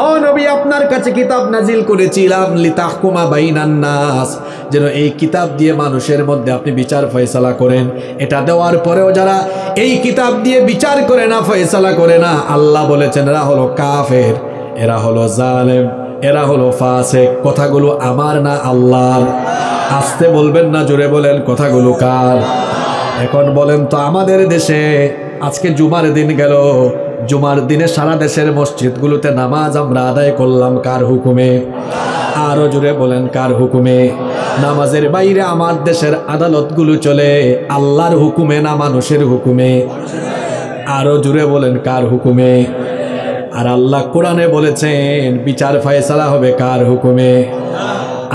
ও নবী আপনার কাছে কিতাব নাজিল করেছিলাম লিতাহকুমা বাইনান নাস, যেন এই কিতাব দিয়ে মানুষের মধ্যে আপনি বিচার ফয়সালা করেন। এটা দেওয়ার পরেও যারা এই কিতাব দিয়ে বিচার করে না, ফয়সালা করে না, আল্লাহ বলেছেন এরা হলো কাফের, এরা হলো জালেম, এরা হলো ফাসিক। কথাগুলো আমার না আল্লাহর। আস্তে বলবেন না, জোরে বলেন, কথাগুলো কার? এখন বলেন তো আমাদের দেশে আজকে জুমার দিন গেল, জুমার দিনে সারা দেশের মসজিদগুলোতে নামাজ আমরা আদায় করলাম কার হুকুমে? আরো জোরে বলেন, কার হুকুমে? নামাজের বাইরে আমার দেশের আদালতগুলো চলে আল্লাহর হুকুমে না মানুষের হুকুমে? আরো জোরে বলেন, কার হুকুমে? আর আল্লাহ কোরআনে বলেছেন বিচার ফয়সালা হবে কার হুকুমে?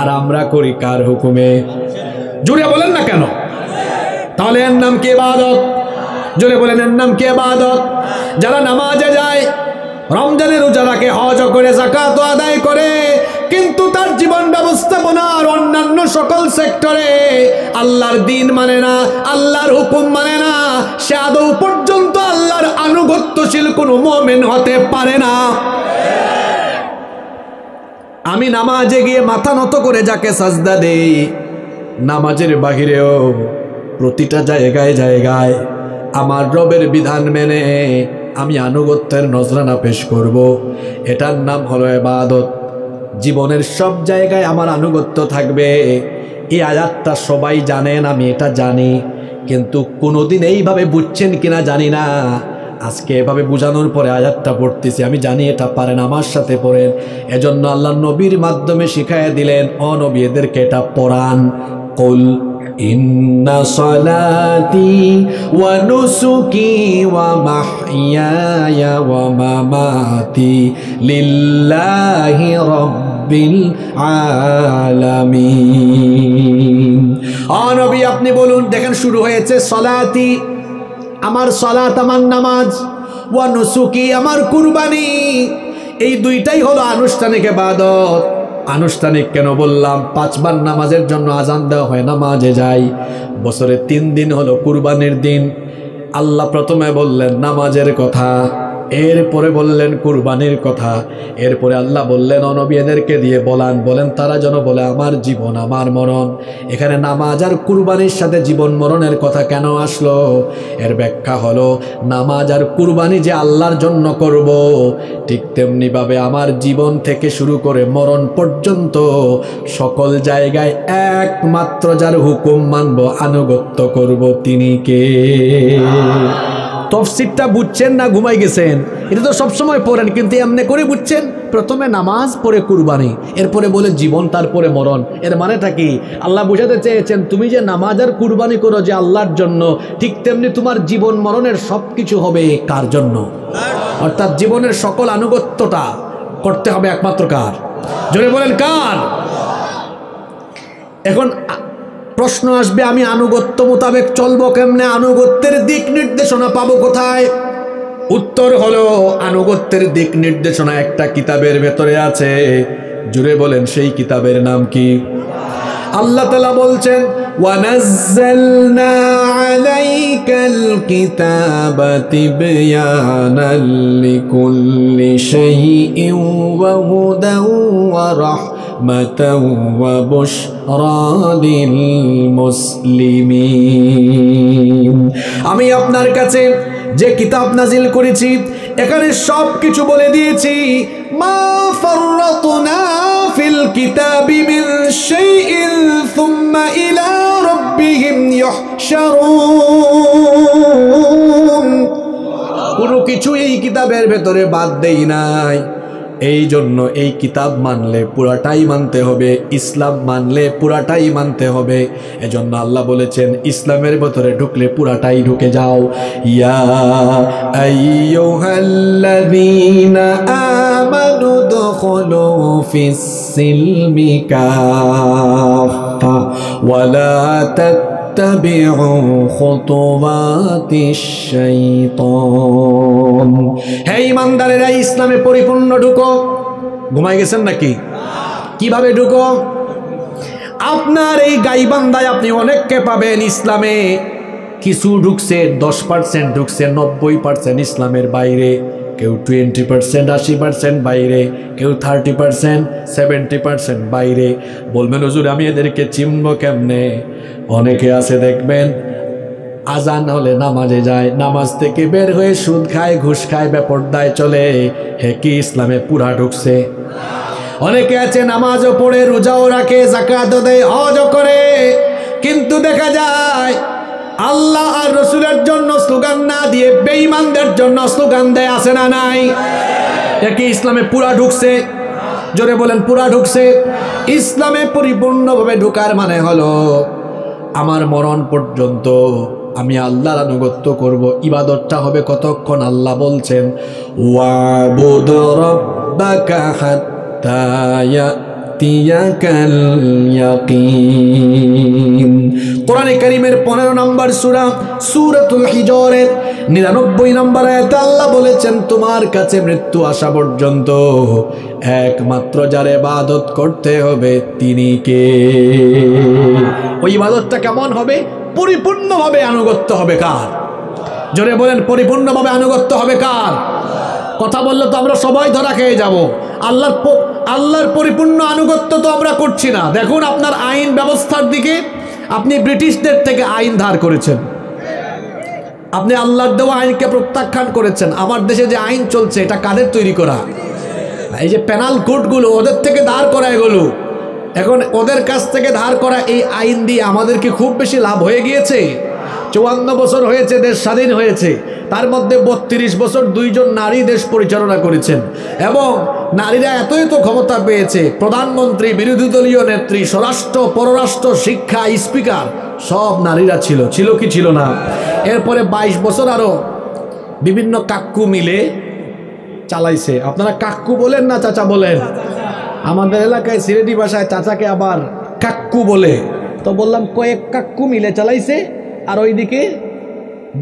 আর আমরা করি কার হুকুমে? জোরে বলেন না কেন? তাহলে এর নাম কি ইবাদত? জোরে বলেন, এর নাম কি ইবাদত? যারা নামাজে যায়, রমজানের রোজা রাখে, হজ করে, যাকাত আদায় করে, কিন্তু তার জীবন ব্যবস্থাপনার অন্যান্য সকল সেক্টরে আল্লাহর দ্বীন মানে না, আল্লাহর হুকুম মানে না, সে আদৌ পর্যন্ত আল্লাহর আনুগত্যশীল কোনো মুমিন হতে পারে না। আমি নামাজে গিয়ে মাথা নত করে যাকে সাজদা দেই, নামাজের বাহিরেও প্রতিটা জায়গায় জায়গায় আমার রবের বিধান মেনে আমি আনুগত্যের নজরানা পেশ করব, এটার নাম হলো ইবাদত। জীবনের সব জায়গায় আমার আনুগত্য থাকবে। এই আয়াতটা সবাই জানেন, আমি এটা জানি, কিন্তু কোনোদিন এইভাবে বুঝছেন কিনা জানি না। আজকে এভাবে বুঝানোর পরে আয়াতটা পড়তেছি, আমি জানি এটা পারেন, আমার সাথে পড়েন। এজন্য আল্লাহ নবীর মাধ্যমে শিখাইয়া দিলেন, ও নবী এদেরকে এটা পড়ান। কুল ইন্না সালাতি ওয়া নুসুকি ওয়া মাহইয়ায়া ওয়া মামাতি লিল্লাহি রাব্বিল আলামিন। ও নবী আপনি বলুন, দেখেন শুরু হয়েছে সালাতি, আমার সালাত, আমার নামাজ, ওয়া নুসুকি, আমার কুরবানি। এই দুইটাই হলো আনুষ্ঠানিক ইবাদত। আনুষ্ঠানিক কেন বললাম? 5 বার নামাজের জন্য আজান দেওয়া হয়, নামাজে যাই। বছরে 3 দিন হলো কুরবানির দিন। আল্লাহ প্রথমে বললেন নামাজের কথা, এরপরে বললেন কুরবানির কথা, এরপরে আল্লাহ বললেন নবী এদেরকে দিয়ে বলেন তারা যেন বলে আমার জীবন আমার মরণ। এখানে নামাজ আর কুরবানির সাথে জীবন মরণের কথা কেন আসলো? এর ব্যাখ্যা হলো নামাজ আর কুরবানি যে আল্লাহর জন্য করব, ঠিক তেমনিভাবে আমার জীবন থেকে শুরু করে মরণ পর্যন্ত সকল জায়গায় একমাত্র যার হুকুম মানব, আনুগত্য করব, তিনি কে? তফসিরটা বুঝছেন না ঘুমাই গেছেন? এটা তো সবসময় পড়েন, কিন্তু এমনি করে বুঝছেন। প্রথমে নামাজ, পরে কুরবানি, এরপরে বলে জীবন, তারপরে মরণ। এর মানেটা কি? আল্লাহ বুঝাতে চেয়েছেন তুমি যে নামাজ আর কুরবানি করো যে আল্লাহর জন্য, ঠিক তেমনি তোমার জীবন মরণের সব কিছু হবে কার জন্য? অর্থাৎ জীবনের সকল আনুগত্যটা করতে হবে একমাত্র কার? জোরে বলেন, কার? এখন প্রশ্ন আসবে, আমি আনুগত্য মোতাবেক চলবো কেমনে? আনুগত্যের দিক নির্দেশনা পাবো কোথায়? উত্তর হলো আনুগত্যের দিক নির্দেশনা একটা কিতাবের ভেতরে আছে, জুড়ে বলেন সেই কিতাবের নাম কি? আল্লাহ তাআলা বলছেন ওয়ানাজ্জালনা আলাইকাল কিতাবা তিবয়ানাল লিকুল্লি শাইইন ওয়া হুদান ওয়া রাহমাতান ওয়া বুশরা লিল মুসলিমিন। আমি আপনার কাছে যে কিতাব নাজিল করেছি এখানে সব কিছু বলে দিয়েছি। মা ফাররাতনা ফিল কিতাবি মিন শাইইন সুম্মা ইলা রাব্বিহিম ইউহশারুন। কোনো কিছু এই কিতাবের ভেতরে বাদ দেই নাই। এই জন্য এই কিতাব মানলে পুরাটাই মানতে হবে, ইসলাম মানলে পুরাটাই মানতে হবে। এজন্য আল্লাহ বলেছেন ইসলামের ভেতরে ঢুকলে পুরাটাই ঢুকে যাও। ইয়া আইয়ুহাল্লাযীনা আমানু দুখুলু ফিস সিলমি কাফা ওয়া লা তাত্তাবিউ খুতুওয়াতিশ শাইতান। হে ঈমানদারেরা, ইসলামে পরিপূর্ণ ঢুকো। ঘুমাই গেছেন নাকি? কিভাবে ঢুকো? আপনার এই গাইবান্ধায় আপনি অনেককে পাবেন ইসলামে কিছু ঢুকছে, 10% ঢুকছে, 90% ইসলামের বাইরে, কেউ 20%, 80% বাইরে, কেউ 30%, 70% বাইরে। বলবেন হুজুর আমি এদেরকে চিনব কেমনে? অনেকে আছে দেখবেন আজান হলে নামাজে যায়, নামাজ থেকে বের হয়ে সুদ খায়, ঘুষ খায়, বেপরদায় চলে। হে কি ইসলামে পুরা ঢুকছে? অনেকে আছে নামাজও পড়ে, রোজাও রাখে, যাকাতও দেয়, হজও করে, কিন্তু দেখা যায় আল্লাহ আর রসুলের জন্য স্লোগান না দিয়ে বেঈমানদের জন্য স্লোগান দেয়। আছে না নাই? হে কি ইসলামে পুরা ঢুকছে? জোরে বলেন পুরা ঢুকছে। ইসলামে পরিপূর্ণভাবে ঢুকার মানে হলো আমার মরণ পর্যন্ত আমি আল্লাহর আনুগত্য করব। ইবাদতটা হবে কতক্ষণ? আল্লাহ বলছেন ওয়াবুদ রাব্বাকা হাত্তা ইয়াতিয়াকাল ইয়াকিন। কোরআনে কারীমের 15 নম্বর সূরা সূরাতুল হিজরের 99 নম্বর আয়াতে আল্লাহ বলেছেন তোমার কাছে মৃত্যু আসা পর্যন্ত একমাত্র যার ইবাদত করতে হবে তিনি কে? ওই ইবাদতটা কেমন হবে? পরিপূর্ণভাবে আনুগত্য হবে কার? জোরে বলেন পরিপূর্ণভাবে আনুগত্য হবে কার? কথা বললে তো আমরা সবাই ধরা খেয়ে যাব। আল্লাহর পরিপূর্ণ আনুগত্য তো আমরা করছি না। দেখুন আপনার আইন ব্যবস্থার দিকে, আপনি ব্রিটিশদের থেকে আইন ধার করেছেন, আপনি আল্লাহর দেওয়া আইনকে প্রত্যাখ্যান করেছেন। আমার দেশে যে আইন চলছে এটা কাদের তৈরি করা? এই যে পেনাল কোডগুলো ওদের থেকে ধার করা, এগুলো এখন ওদের কাছ থেকে ধার করা। এই আইন দিয়ে আমাদের কি খুব বেশি লাভ হয়ে গিয়েছে? 54 বছর হয়েছে দেশ স্বাধীন হয়েছে, তার মধ্যে 32 বছর 2 জন নারী দেশ পরিচালনা করেছেন, এবং নারীরা এতই তো ক্ষমতা পেয়েছে, প্রধানমন্ত্রী, বিরোধী দলীয় নেত্রী, স্বরাষ্ট্র, পররাষ্ট্র, শিক্ষা, স্পিকার সব নারীরা ছিল। ছিল কি ছিল না? এরপরে 22 বছর আরো বিভিন্ন কাক্কু মিলে চালাইছে। আপনারা কাক্কু বলেন না চাচা বলেন? আমাদের এলাকায় সিলেটি ভাষায় চাচাকে আবার কাক্কু বলে। তো বললাম কয়েক কাক্কু মিলে চালাইছে, আর ওইদিকে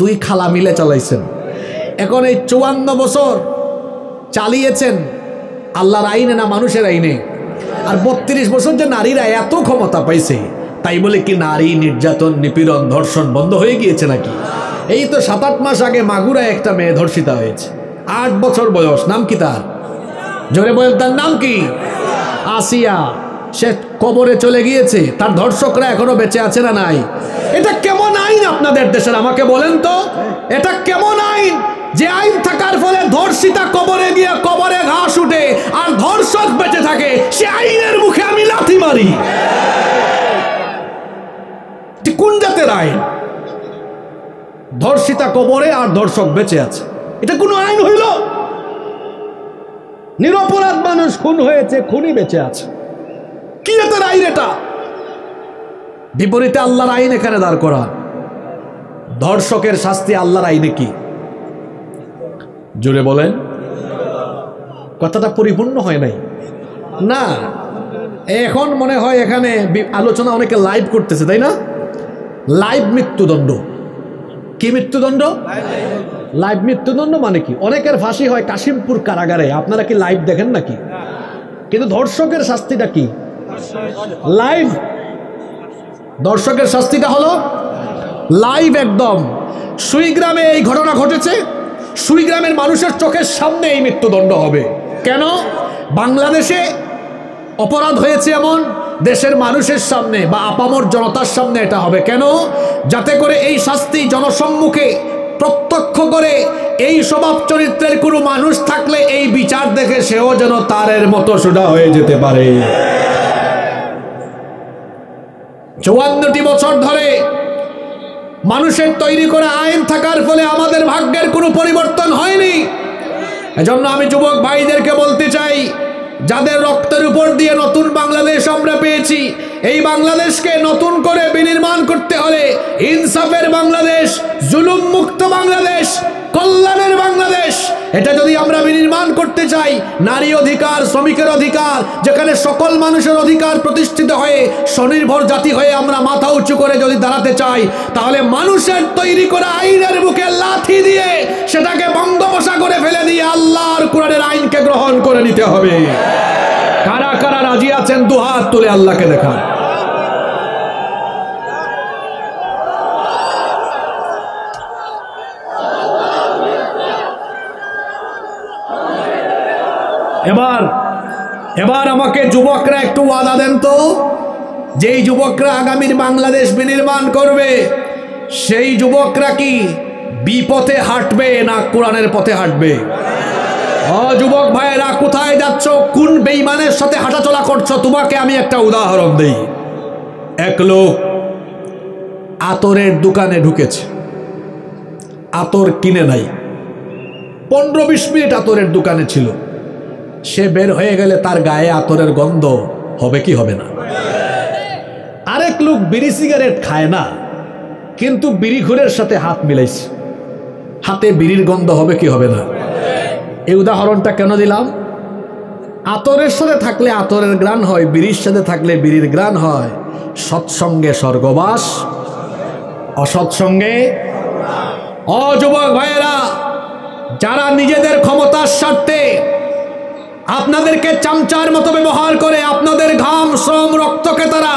2 খালা মিলে চালাইছেন। এখন এই 54 বছর চালিয়েছেন আল্লাহর আইনে না মানুষের আইনে? আর 32 বছর যে নারীরা এত ক্ষমতা পাইছে, তাই বলে কি নারী নির্যাতন, নিপীড়ন, ধর্ষণ বন্ধ হয়ে গিয়েছে নাকি? এই তো 7-8 মাস আগে মাগুরায় একটা মেয়ে ধর্ষিতা হয়েছে, 8 বছর বয়স। নাম কি তার? জোরে বলেন তার নাম কি? আসিয়া। সে কবরে চলে গিয়েছে, তার ধর্ষকরা এখনো বেঁচে আছে না নাই? এটা কেমন আইন আপনাদের দেশের? আমাকে বলেন তো, এটা কেমন আইন যে আইন থাকার ফলে ধর্ষিতা কবরে গিয়ে কবরে ঘাস উঠে আর ধর্ষক বেঁচে থাকে? সে আইনের মুখে আমি লাথি মারি। কোন জাতের আইন? ধর্ষিতা কবরে আর ধর্ষক বেঁচে আছে, এটা কোন আইন হইল? নিরপরাধ মানুষ খুন হয়েছে, খুনি বেঁচে আছে, কি এটার আইন? এটা বিপরীতে আল্লাহর আইন এখানে দাঁড় করা। ধর্ষকের শাস্তি আল্লাহর আইনে কি? জোরে বলেন। কথাটা পরিপূর্ণ হয় নাই না। এখন মনে হয় এখানে আলোচনা অনেকে লাইভ করতেছে, তাই না? লাইভ মৃত্যুদণ্ড। কি মৃত্যুদণ্ড? লাইভ মৃত্যুদণ্ড মানে কি? অনেকের ফাঁসি হয় কাশিমপুর কারাগারে। আপনারা কি লাইভ দেখেন নাকি? কিন্তু ধর্ষকের শাস্তিটা কি? লাইভ। দর্শকের শাস্তিটা হলো লাইভ একদম। সুইগ্রামে এই ঘটনা ঘটেছে, সুইগ্রামের মানুষের চোখের সামনে এই মৃত্যুদণ্ড হবে। কেন? বাংলাদেশে অপরাধ হয়েছে এমন, দেশের মানুষের সামনে বা আপামর জনতার সামনে এটা হবে। কেন? যাতে করে এই শাস্তি জনসম্মুখে প্রত্যক্ষ করে এই স্বভাব চরিত্রের কোনো মানুষ থাকলে এই বিচার দেখে সেও যেন তারের মতো সোজা হয়ে যেতে পারে। 54টি বছর ধরে মানুষের তৈরি করা আইন থাকার ফলে আমাদের ভাগ্যের কোনো পরিবর্তন হয়নি। এজন্য আমি যুবক ভাইদেরকে বলতে চাই, যাদের রক্তের উপর দিয়ে নতুন বাংলাদেশ আমরা পেয়েছি, এই বাংলাদেশকে নতুন করে বিনির্মাণ করতে হলে ইনসাফের বাংলাদেশ, জুলুম মুক্ত বাংলাদেশ, কল্যাণের বাংলাদেশ, এটা যদি আমরা বিনির্মাণ করতে চাই, নারী অধিকার, শ্রমিকের অধিকার, যেখানে সকল মানুষের অধিকার প্রতিষ্ঠিত হয়ে স্বনির্ভর জাতি হয়ে আমরা মাথা উঁচু করে যদি দাঁড়াতে চাই, তাহলে মানুষের তৈরি করা আইনের বুকে লাথি দিয়ে সেটাকে বঙ্গোপসাগরে ফেলে দিয়ে আল্লাহর কোরআনের আইনকে গ্রহণ করে নিতে হবে। কারা কারা রাজি আছেন দুহাত তুলে আল্লাহকে দেখান। এবার আমাকে যুবকরা একটু ওয়াদা দেন তো, যেই যুবকরা আগামীর বাংলাদেশ বিনির্মাণ করবে সেই যুবকরা কি বিপথে হাঁটবে না কোরআনের পথে হাঁটবে? যুবক ভাইয়েরা কোথায় যাচ্ছ, কোন বেঈমানের সাথে হাঁটাচলা করছো? তোমাকে আমি একটা উদাহরণ দেই। এক লোক আতরের দোকানে ঢুকেছে, আতর কিনে নাই, 15-20 মিনিট আতরের দোকানে ছিল। সে বের হয়ে গেলে তার গায়ে আতরের গন্ধ হবে কি হবে না? আরেক লোক বিড়ি সিগারেট খায় না, কিন্তু বিড়িখোরের সাথে হাত মিলাইছে, হাতে বিড়ির গন্ধ হবে কি হবে না? এই উদাহরণটা কেন দিলাম? আতরের সাথে থাকলে আতরের গ্রাণ হয়, বিড়ির সাথে থাকলে বিড়ির গ্রাণ হয়। সৎসঙ্গে স্বর্গবাস, অসৎসঙ্গে। যুবক ভাইয়েরা, যারা নিজেদের ক্ষমতার স্বার্থে আপনাদেরকে চামচার মতো ব্যবহার করে, আপনাদের ঘাম শ্রম রক্তকে তারা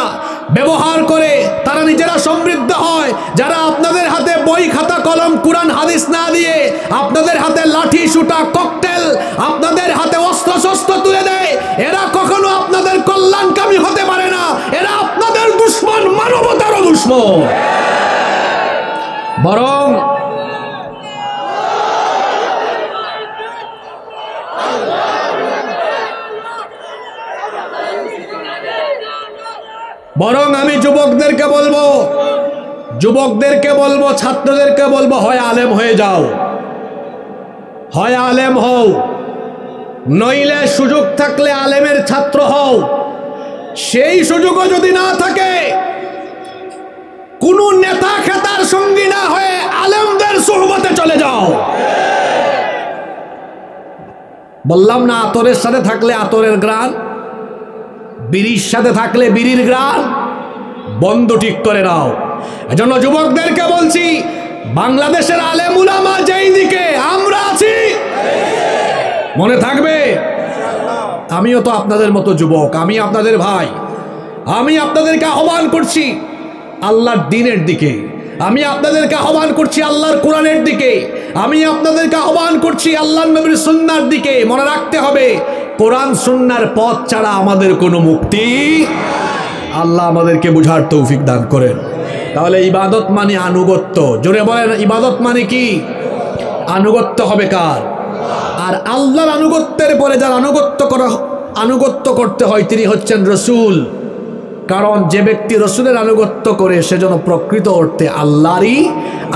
ব্যবহার করে তারা নিজেরা সমৃদ্ধ হয়, যারা আপনাদের হাতে বই খাতা কলম কুরআন হাদিস না দিয়ে আপনাদের হাতে লাঠি সুটা ককটেল, আপনাদের হাতে অস্ত্র শস্ত্র তুলে দেয়, এরা কখনো আপনাদের কল্যাণকামী হতে পারে না। এরা আপনাদের দুশমন, মানবতারও দুশমন। বরং আমি যুবকদেরকে বলবো, ছাত্রদেরকে বলবো, হয় আলেম হয়ে যাও, হয় আলেম হও, নইলে সুযোগ থাকলে আলেমের ছাত্র হও। সেই সুযোগও যদি না থাকে, কোন নেতা খেতার সঙ্গী না হয়ে আলেমদের সুহবতে চলে যাও। বললাম না, আতরের সাথে থাকলে আতরের গ্রাণ, বিড়ির সাথে থাকলে বিড়ির গ্রাণ। বন্ধ ঠিক করে নাও। এজন্য যুবকদেরকে বলছি, বাংলাদেশের আলেম উলামা যেই দিকে, আমরা আছি, মনে থাকবে। আমিও তো আপনাদের মতো যুবক, আমি আপনাদের ভাই। আমি আপনাদেরকে আহ্বান করছি আল্লাহর দ্বীনের দিকে, আমি আপনাদেরকে আহ্বান করছি আল্লাহর কোরআনের দিকে, আমি আপনাদেরকে আহ্বান করছি আল্লাহর নবীর সুন্নাহর দিকে। মনে রাখতে হবে, কোরআন সুন্নাহর পথ ছাড়া আমাদের কোনো মুক্তি। আল্লাহ আমাদেরকে বুঝার তৌফিক দান করেন। তাহলে ইবাদত মানে আনুগত্য। জোরে বলেন, ইবাদত মানে কি? আনুগত্য হবে কার? আর আল্লাহর আনুগত্যের পরে যার আনুগত্য করতে হয় তিনি হচ্ছেন রসুল। কারণ যে ব্যক্তি রসুলের আনুগত্য করে সে যেন প্রকৃত অর্থে আল্লাহরই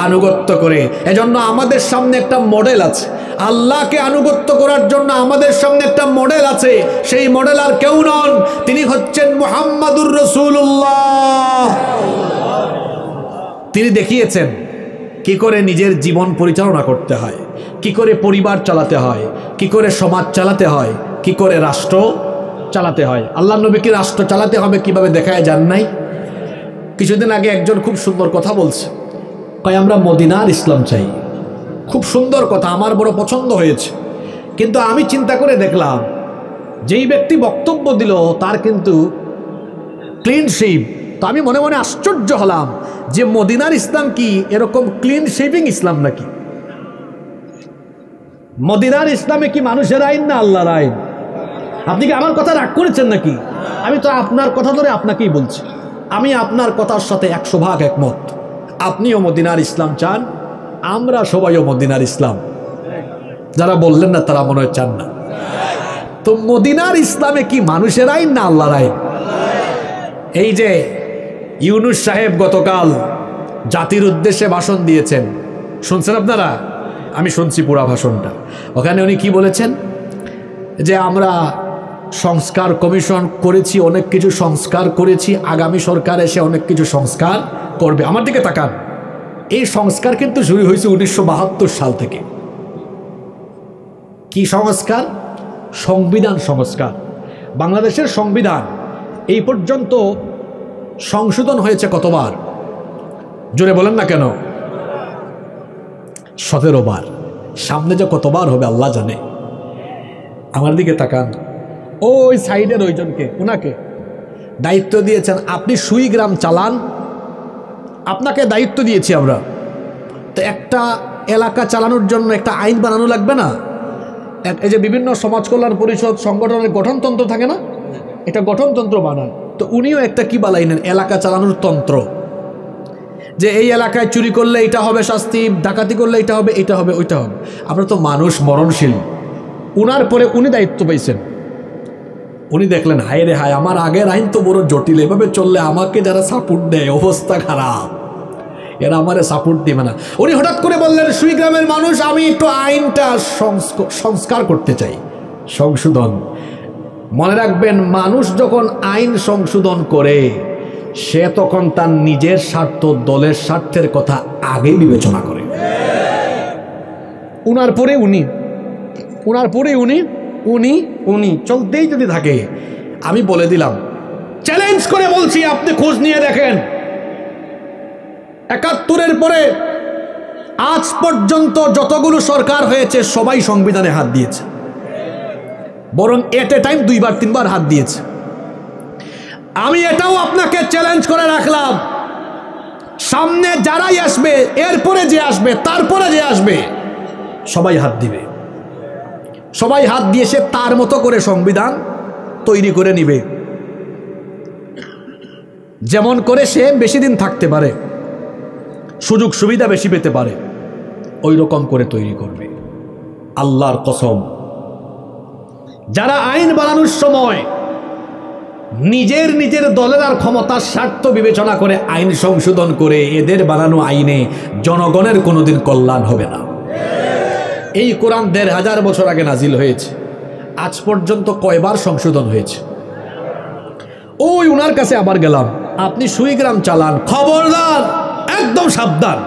আনুগত্য করে। এজন্য আমাদের সামনে একটা মডেল আছে, আল্লাহকে আনুগত্য করার জন্য আমাদের সামনে একটা মডেল আছে। সেই মডেল আর কেউ নন, তিনি হচ্ছেন মুহাম্মাদুর রাসূলুল্লাহ। তিনি দেখিয়েছেন কি করে নিজের জীবন পরিচালনা করতে হয়, কি করে পরিবার চালাতে হয়, কি করে সমাজ চালাতে হয়, কি করে রাষ্ট্র চালাতে হয়। আল্লাহ নবীকে রাষ্ট্র চালাতে হবে কিভাবে দেখায় যান নাই? কিছুদিন আগে একজন খুব সুন্দর কথা বলছে, কয় আমরা মদিনার ইসলাম চাই। খুব সুন্দর কথা, আমার বড় পছন্দ হয়েছে। কিন্তু আমি চিন্তা করে দেখলাম যেই ব্যক্তি বক্তব্য দিল তার কিন্তু ক্লিন শেভ। তো আমি মনে মনে আশ্চর্য হলাম যে মদিনার ইসলাম কি এরকম ক্লিন শেভিং ইসলাম নাকি? মদিনার ইসলামে কি মানুষের আইন না আল্লাহর আইন? আপনি কি আমার কথা রাগ করেছেন নাকি? আমি তো আপনার কথা ধরে আপনাকেই বলছি, আমি আপনার কথার সাথে 100% একমত। আপনিও মদিনার ইসলাম চান, আমরা সবাইও মদিনার ইসলাম। যারা বললেন না তারা মনে হয় চান না। তো মদিনার ইসলামে কি মানুষের আইন না আল্লাহর আইন? এই যে ইউনূস সাহেব গতকাল জাতির উদ্দেশ্যে ভাষণ দিয়েছেন, শুনছেন আপনারা? আমি শুনছি পুরা ভাষণটা। ওখানে উনি কি বলেছেন? যে আমরা সংস্কার কমিশন করেছি, অনেক কিছু সংস্কার করেছি, আগামী সরকার এসে অনেক কিছু সংস্কার করবে। আমার দিকে তাকান, এই সংস্কার কিন্তু শুরু হয়েছে 1972 সাল থেকে। কি সংস্কার? সংবিধান সংস্কার। বাংলাদেশের সংবিধান এই পর্যন্ত সংশোধন হয়েছে কতবার? জোরে বলেন না কেন? 17 বার। সামনে যে কতবার হবে আল্লাহ জানে। আমার দিকে তাকান, ওই সাইডের ওইজনকে, ওনাকে দায়িত্ব দিয়েছেন আপনি সুই গ্রাম চালান, আপনাকে দায়িত্ব দিয়েছি আমরা। তো একটা এলাকা চালানোর জন্য একটা আইন বানানো লাগবে না? এই যে বিভিন্ন সমাজ কল্যাণ পরিষদ সংগঠনের গঠনতন্ত্র থাকে না, এটা গঠনতন্ত্র বানান। তো উনিও একটা কি বানাইলেন? এলাকা চালানোর তন্ত্র। যে এই এলাকায় চুরি করলে এটা হবে শাস্তি, ডাকাতি করলে এটা হবে, এটা হবে, ওইটা হবে। আমরা তো মানুষ মরণশীল। উনার পরে উনি দায়িত্ব পাইছেন, উনি দেখলেন হায় রে হায়, আমার আগের আইন তো বড় জটিল, এভাবে চললে আমাকে যারা সাপোর্ট দেয় অবস্থা খারাপ, এরা আমারে সাপোর্ট দিবে না। উনি হঠাৎ করে বললেন, সুই গ্রামের মানুষ, আমি একটু আইনটা সংস্কার করতে চাই, সংশোধন। মনে রাখবেন, মানুষ যখন আইন সংশোধন করে সে তখন তার নিজের স্বার্থ, দলের স্বার্থের কথা আগে বিবেচনা করে। উনার পরে উনি, উনার পরে উনি, উনি উনি চলতেই যদি থাকে, আমি বলে দিলাম, চ্যালেঞ্জ করে বলছি, আপনি খোঁজ নিয়ে দেখেন, 71-এর পরে আজ পর্যন্ত যতগুলো সরকার হয়েছে সবাই সংবিধানে হাত দিয়েছে, বরং এট এ টাইম 2-3 বার হাত দিয়েছে। আমি এটাও আপনাকে চ্যালেঞ্জ করে রাখলাম, সামনে যারাই আসবে, এরপরে যে আসবে, তারপরে যে আসবে, সবাই হাত দিবে। সবাই হাত দিয়ে সে তার মতো করে সংবিধান তৈরি করে নিবে, যেমন করে সে বেশি দিন থাকতে পারে, সুযোগ সুবিধা বেশি পেতে পারে, ওই রকম করে তৈরি করবে। আল্লাহর কসম, যারা আইন বানানোর সময় নিজের দলের আর ক্ষমতার স্বার্থ বিবেচনা করে আইন সংশোধন করে, এদের বানানো আইনে জনগণের কোনোদিন কল্যাণ হবে না। এই কোরআন 1500 বছর আগে নাজিল হয়েছে, আজ পর্যন্ত কয়বার সংশোধন হয়েছে? ওই উনার কাছে আবার গেলাম, আপনি সুই গ্রাম চালান, খবরদার, একদম সাবধান,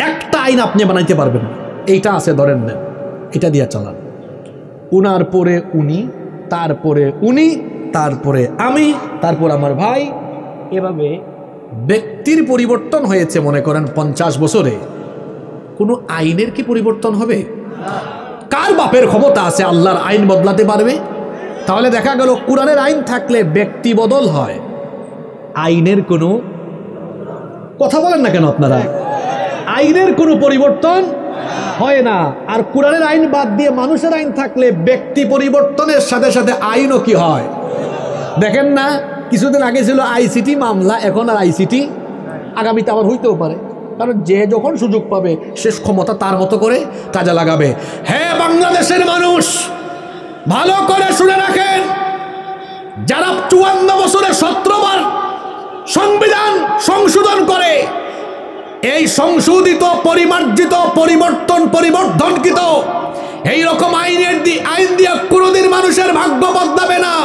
একটা আইন আপনি বানাইতে পারবেন না, এইটা আছে ধরেন নেন, এটা দিয়ে চালান। উনার পরে উনি, তারপরে উনি, তারপরে আমি, তারপর আমার ভাই, এভাবে ব্যক্তির পরিবর্তন হয়েছে। মনে করেন 50 বছরে কোনো আইনের কি পরিবর্তন হবে? কার বাপের ক্ষমতা আছে আল্লাহর আইন বদলাতে পারবে? তাহলে দেখা গেল কোরআনের আইন থাকলে ব্যক্তি বদল হয়, আইনের কোনো কথা বলেন না কেন আপনারা? আইনের কোনো পরিবর্তন হয় না। আর কোরআনের আইন বাদ দিয়ে মানুষের আইন থাকলে ব্যক্তি পরিবর্তনের সাথে সাথে আইনও কি হয়? দেখেন না, কিছুদিন আগে ছিল আইসিটি মামলা, এখন আর আইসিটি আগামীতে আবার হইতেও পারে, কারণ যে যখন সুযোগ পাবে শেষ ক্ষমতা তার মতো করে কাজে লাগাবে। হ্যাঁ, বাংলাদেশের মানুষ ভালো করে শুনে রাখেন, যারা 54 বছরে 17 বার সংবিধান সংশোধন করে, এই সংশোধিত, পরিমার্জিত, পরিবর্ধনকৃত এইরকম আইন দিয়ে কোনোদিন মানুষের ভাগ্য বদলাবে না।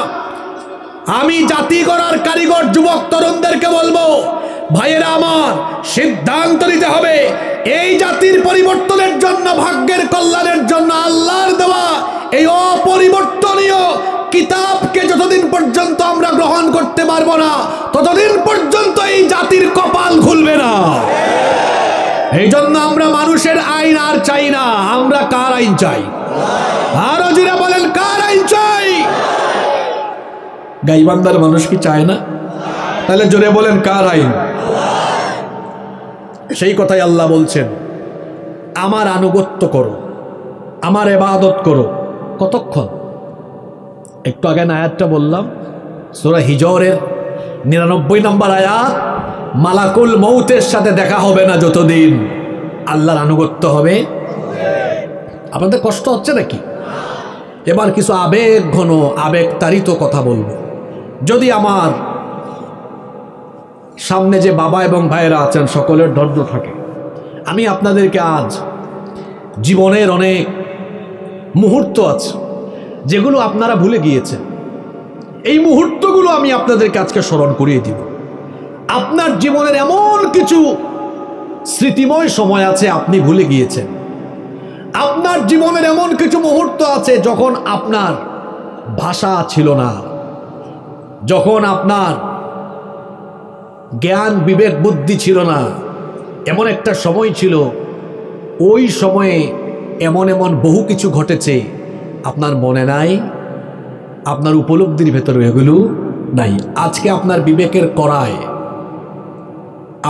আমি জাতি গড়ার কারিগর যুবক তরুণদেরকে বলবো, ভাইয়েরা আমার, সিদ্ধান্ত নিতে হবে এই জাতির পরিবর্তনের জন্য, ভাগ্যের কল্যাণের জন্য আল্লাহর দেওয়া এই অপরিবর্তনীয় কিতাবকে যতদিন পর্যন্ত আমরা গ্রহণ করতে পারবো না, ততদিন পর্যন্ত এই জাতির কপাল খুলবে না। এই জন্য আমরা মানুষের আইন আর চাই না, আমরা কার আইন চাই? আরো জোরে বলেন, কার আইন চাই? গাইবান্ধার মানুষ কি চায় না? তাহলে জোরে বলেন কার আইন? সেই কথাই আল্লাহ বলছেন, আমার আনুগত্য করো, আমার ইবাদত করো। কতক্ষণ? একটু আগে না আয়াতটা বললাম, সূরা হিজরের 99 নম্বর আয়াত, মালাকুল মউতের সাথে দেখা হবে না যতদিন আল্লাহর আনুগত্য হবে। আপনাদের কষ্ট হচ্ছে নাকি? এবার কিছু আবেগ ঘন আবেগ তাড়িত কথা বলবো। যদি আমার সামনে যে বাবা এবং ভাইয়েরা আছেন সকলের ধৈর্য থাকে, আমি আপনাদেরকে আজ জীবনের অনেক মুহূর্ত আছে যেগুলো আপনারা ভুলে গিয়েছেন, এই মুহূর্তগুলো আমি আপনাদেরকে আজকে স্মরণ করিয়ে দিব। আপনার জীবনের এমন কিছু স্মৃতিময় সময় আছে আপনি ভুলে গিয়েছেন। আপনার জীবনের এমন কিছু মুহূর্ত আছে যখন আপনার ভাষা ছিল না, যখন আপনার জ্ঞান বিবেক বুদ্ধি ছিল না। এমন একটা সময় ছিল, ওই সময়ে এমন এমন বহু কিছু ঘটেছে আপনার মনে নাই, আপনার উপলব্ধির ভেতরে এগুলো নাই। আজকে আপনার বিবেকের কড়ায়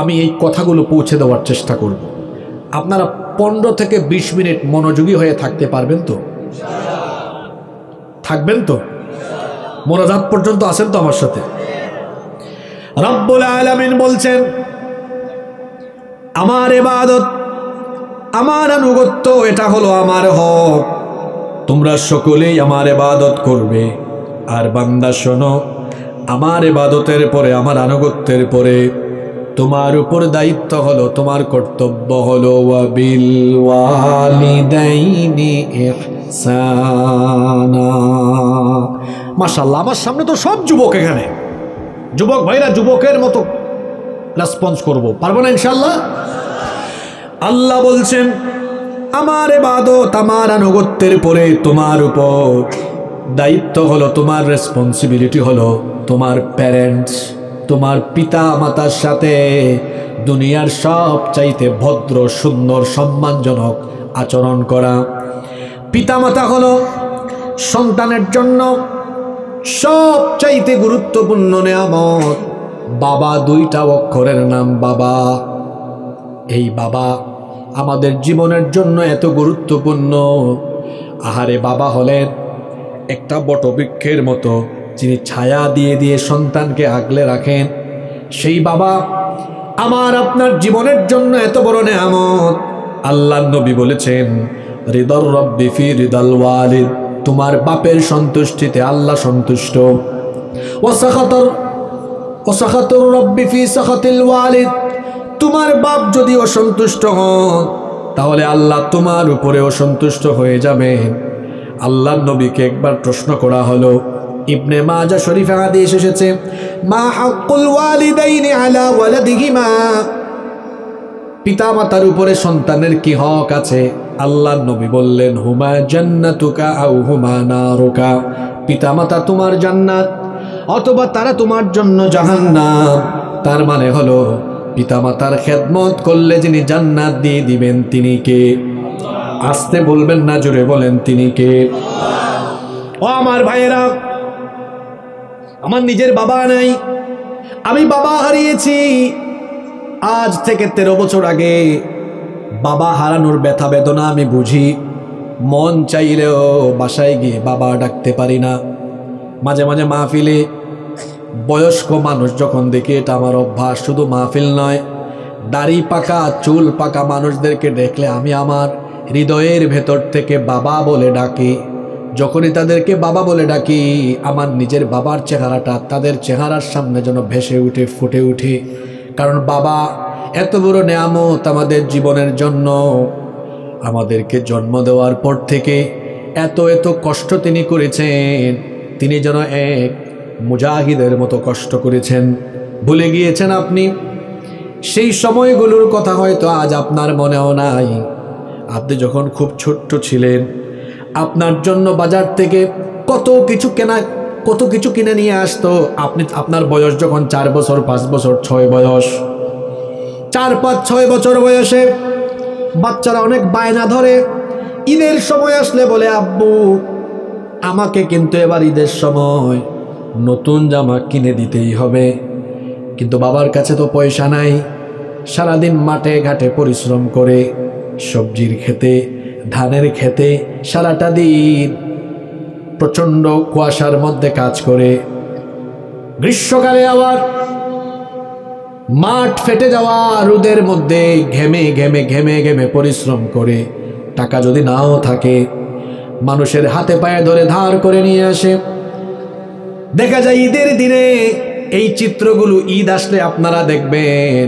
আমি এই কথাগুলো পৌঁছে দেওয়ার চেষ্টা করব। আপনারা 15 থেকে 20 মিনিট মনোযোগী হয়ে থাকতে পারবেন তো? থাকবেন তো? মোনাজাত পর্যন্ত আছেন তো আমার সাথে? রব্বুল আলামিন বলছেন, আমার ইবাদত, আমার আনুগত্য, এটা হলো আমার হক, তোমরা সকলেই আমার ইবাদত করবে। আর বান্দা শোনো, আমার ইবাদতের পরে, আমার আনুগত্যের পরে তোমার উপর দায়িত্ব হলো, তোমার কর্তব্য হলো ওয়াবিল ওয়ালিদাইনি ইহসানা। মাশাআল্লাহ, আমার সামনে তো সব যুবক, এখানে যুবক ভাইরা যুবকের মতো রেসপন্স করব, পারবো না ইনশাআল্লাহ? আল্লাহ বলছেন, আমার ইবাদত, আমার আনুগত্যের পরে তোমার উপর দায়িত্ব হলো, তোমার রেসপন্সিবিলিটি হলো তোমার প্যারেন্টস, তোমার পিতা মাতার সাথে দুনিয়ার সব চাইতে ভদ্র, সুন্দর, সম্মানজনক আচরণ করা। পিতামাতা হলো সন্তানের জন্য সব চাইতে গুরুত্বপূর্ণ নেয়ামত। বাবা, 2টা অক্ষরের নাম বাবা। এই বাবা আমাদের জীবনের জন্য এত গুরুত্বপূর্ণ। আহারে, বাবা হলেন একটা বটবৃক্ষের মতো, যিনি ছায়া দিয়ে দিয়ে সন্তানকে আগলে রাখেন। সেই বাবা আমার আপনার জীবনের জন্য এত বড় নেয়ামত। আল্লাহর নবী বলেছেন, রিদার রব্বি ফি রিদাল ওয়ালিদ, তোমার বাপের সন্তুষ্টিতে আল্লাহ সন্তুষ্ট। ওয়াসাখাতুর রব্বি ফি সাখাতিল ওয়ালিদ, তোমার বাপ যদি অসন্তুষ্ট হন তাহলে আল্লাহ তোমার উপরে অসন্তুষ্ট হয়ে যাবেন। আল্লাহর নবীকে একবার প্রশ্ন করা হলো, ইবনে মাজা শরীফে হাদিস এসেছে, মা হাক্কুল ওয়ালিদাইনি আলা ওয়ালাদিহিমা, পিতামাতার উপরে সন্তানের কি হক আছে? আল্লাহর নবী বললেন, হুমা জান্নাতুকা আও হুমা নারুকা, পিতামাতা তোমার জান্নাত অথবা তারা তোমার জন্য জাহান্নাম। তার মানে হলো, পিতামাতার খেদমত করলে যিনি জান্নাত দিয়ে দিবেন তিনি কে? আস্তে বলবেন না, জোরে বলেন, তিনি কে? ও আমার ভাইয়েরা, আমার নিজের বাবা নাই, আমি বাবা হারিয়েছি। আজ থেকে 13 বছর আগে বাবা হারানোর ব্যথা বেদনা আমি বুঝি। মন চাইলেও বাসায় গিয়ে বাবা ডাকতে পারি না। মাঝে মাঝে মাহফিলে বয়স্ক মানুষ যখন দেখি, এটা আমার অভ্যাস, শুধু মাহফিল নয়, দাড়ি পাকা চুল পাকা মানুষদেরকে দেখলে আমি আমার হৃদয়ের ভেতর থেকে বাবা বলে ডাকি। যখনই তাদেরকে বাবা বলে ডাকি, আমার নিজের বাবার চেহারাটা তাদের চেহারার সামনে যেন ভেসে উঠে, ফুটে উঠে। কারণ বাবা এত বড় নেয়ামত আমাদের জীবনের জন্য। আমাদেরকে জন্ম দেওয়ার পর থেকে এত এত কষ্ট তিনি করেছেন, তিনি যেন এক মুজাহিদের মতো কষ্ট করেছেন। ভুলে গিয়েছেন আপনি সেই সময়গুলোর কথা, হয়তো আজ আপনার মনেও নাই। আপনি যখন খুব ছোট্ট ছিলেন, আপনার জন্য বাজার থেকে কত কিছু কিনে নিয়ে আসতো। আপনার বয়স যখন 4 বছর, 5 বছর, 6 বয়স, 4, 5, 6 বছর বয়সে বাচ্চারা অনেক বায়না ধরে। ঈদের সময় আসলে বলে, আব্বু আমাকে কিন্তু এবার ঈদের সময় নতুন জামা কিনে দিতেই হবে। কিন্তু বাবার কাছে তো পয়সা নাই। সারাদিন মাঠে ঘাটে পরিশ্রম করে, সবজির খেতে, ধানের খেতে সারাটা দিন প্রচণ্ড কুয়াশার মধ্যে কাজ করে, গ্রীষ্মকালে আবার মাঠ ফেটে যাওয়া রোদের মধ্যে ঘেমে ঘেমে ঘেমে ঘেমে পরিশ্রম করে, টাকা যদি নাও থাকে মানুষের হাতে পায়ে ধরে ধার করে নিয়ে আসে। দেখা যায় ঈদের দিনে এই চিত্রগুলো, ঈদ আসলে আপনারা দেখবেন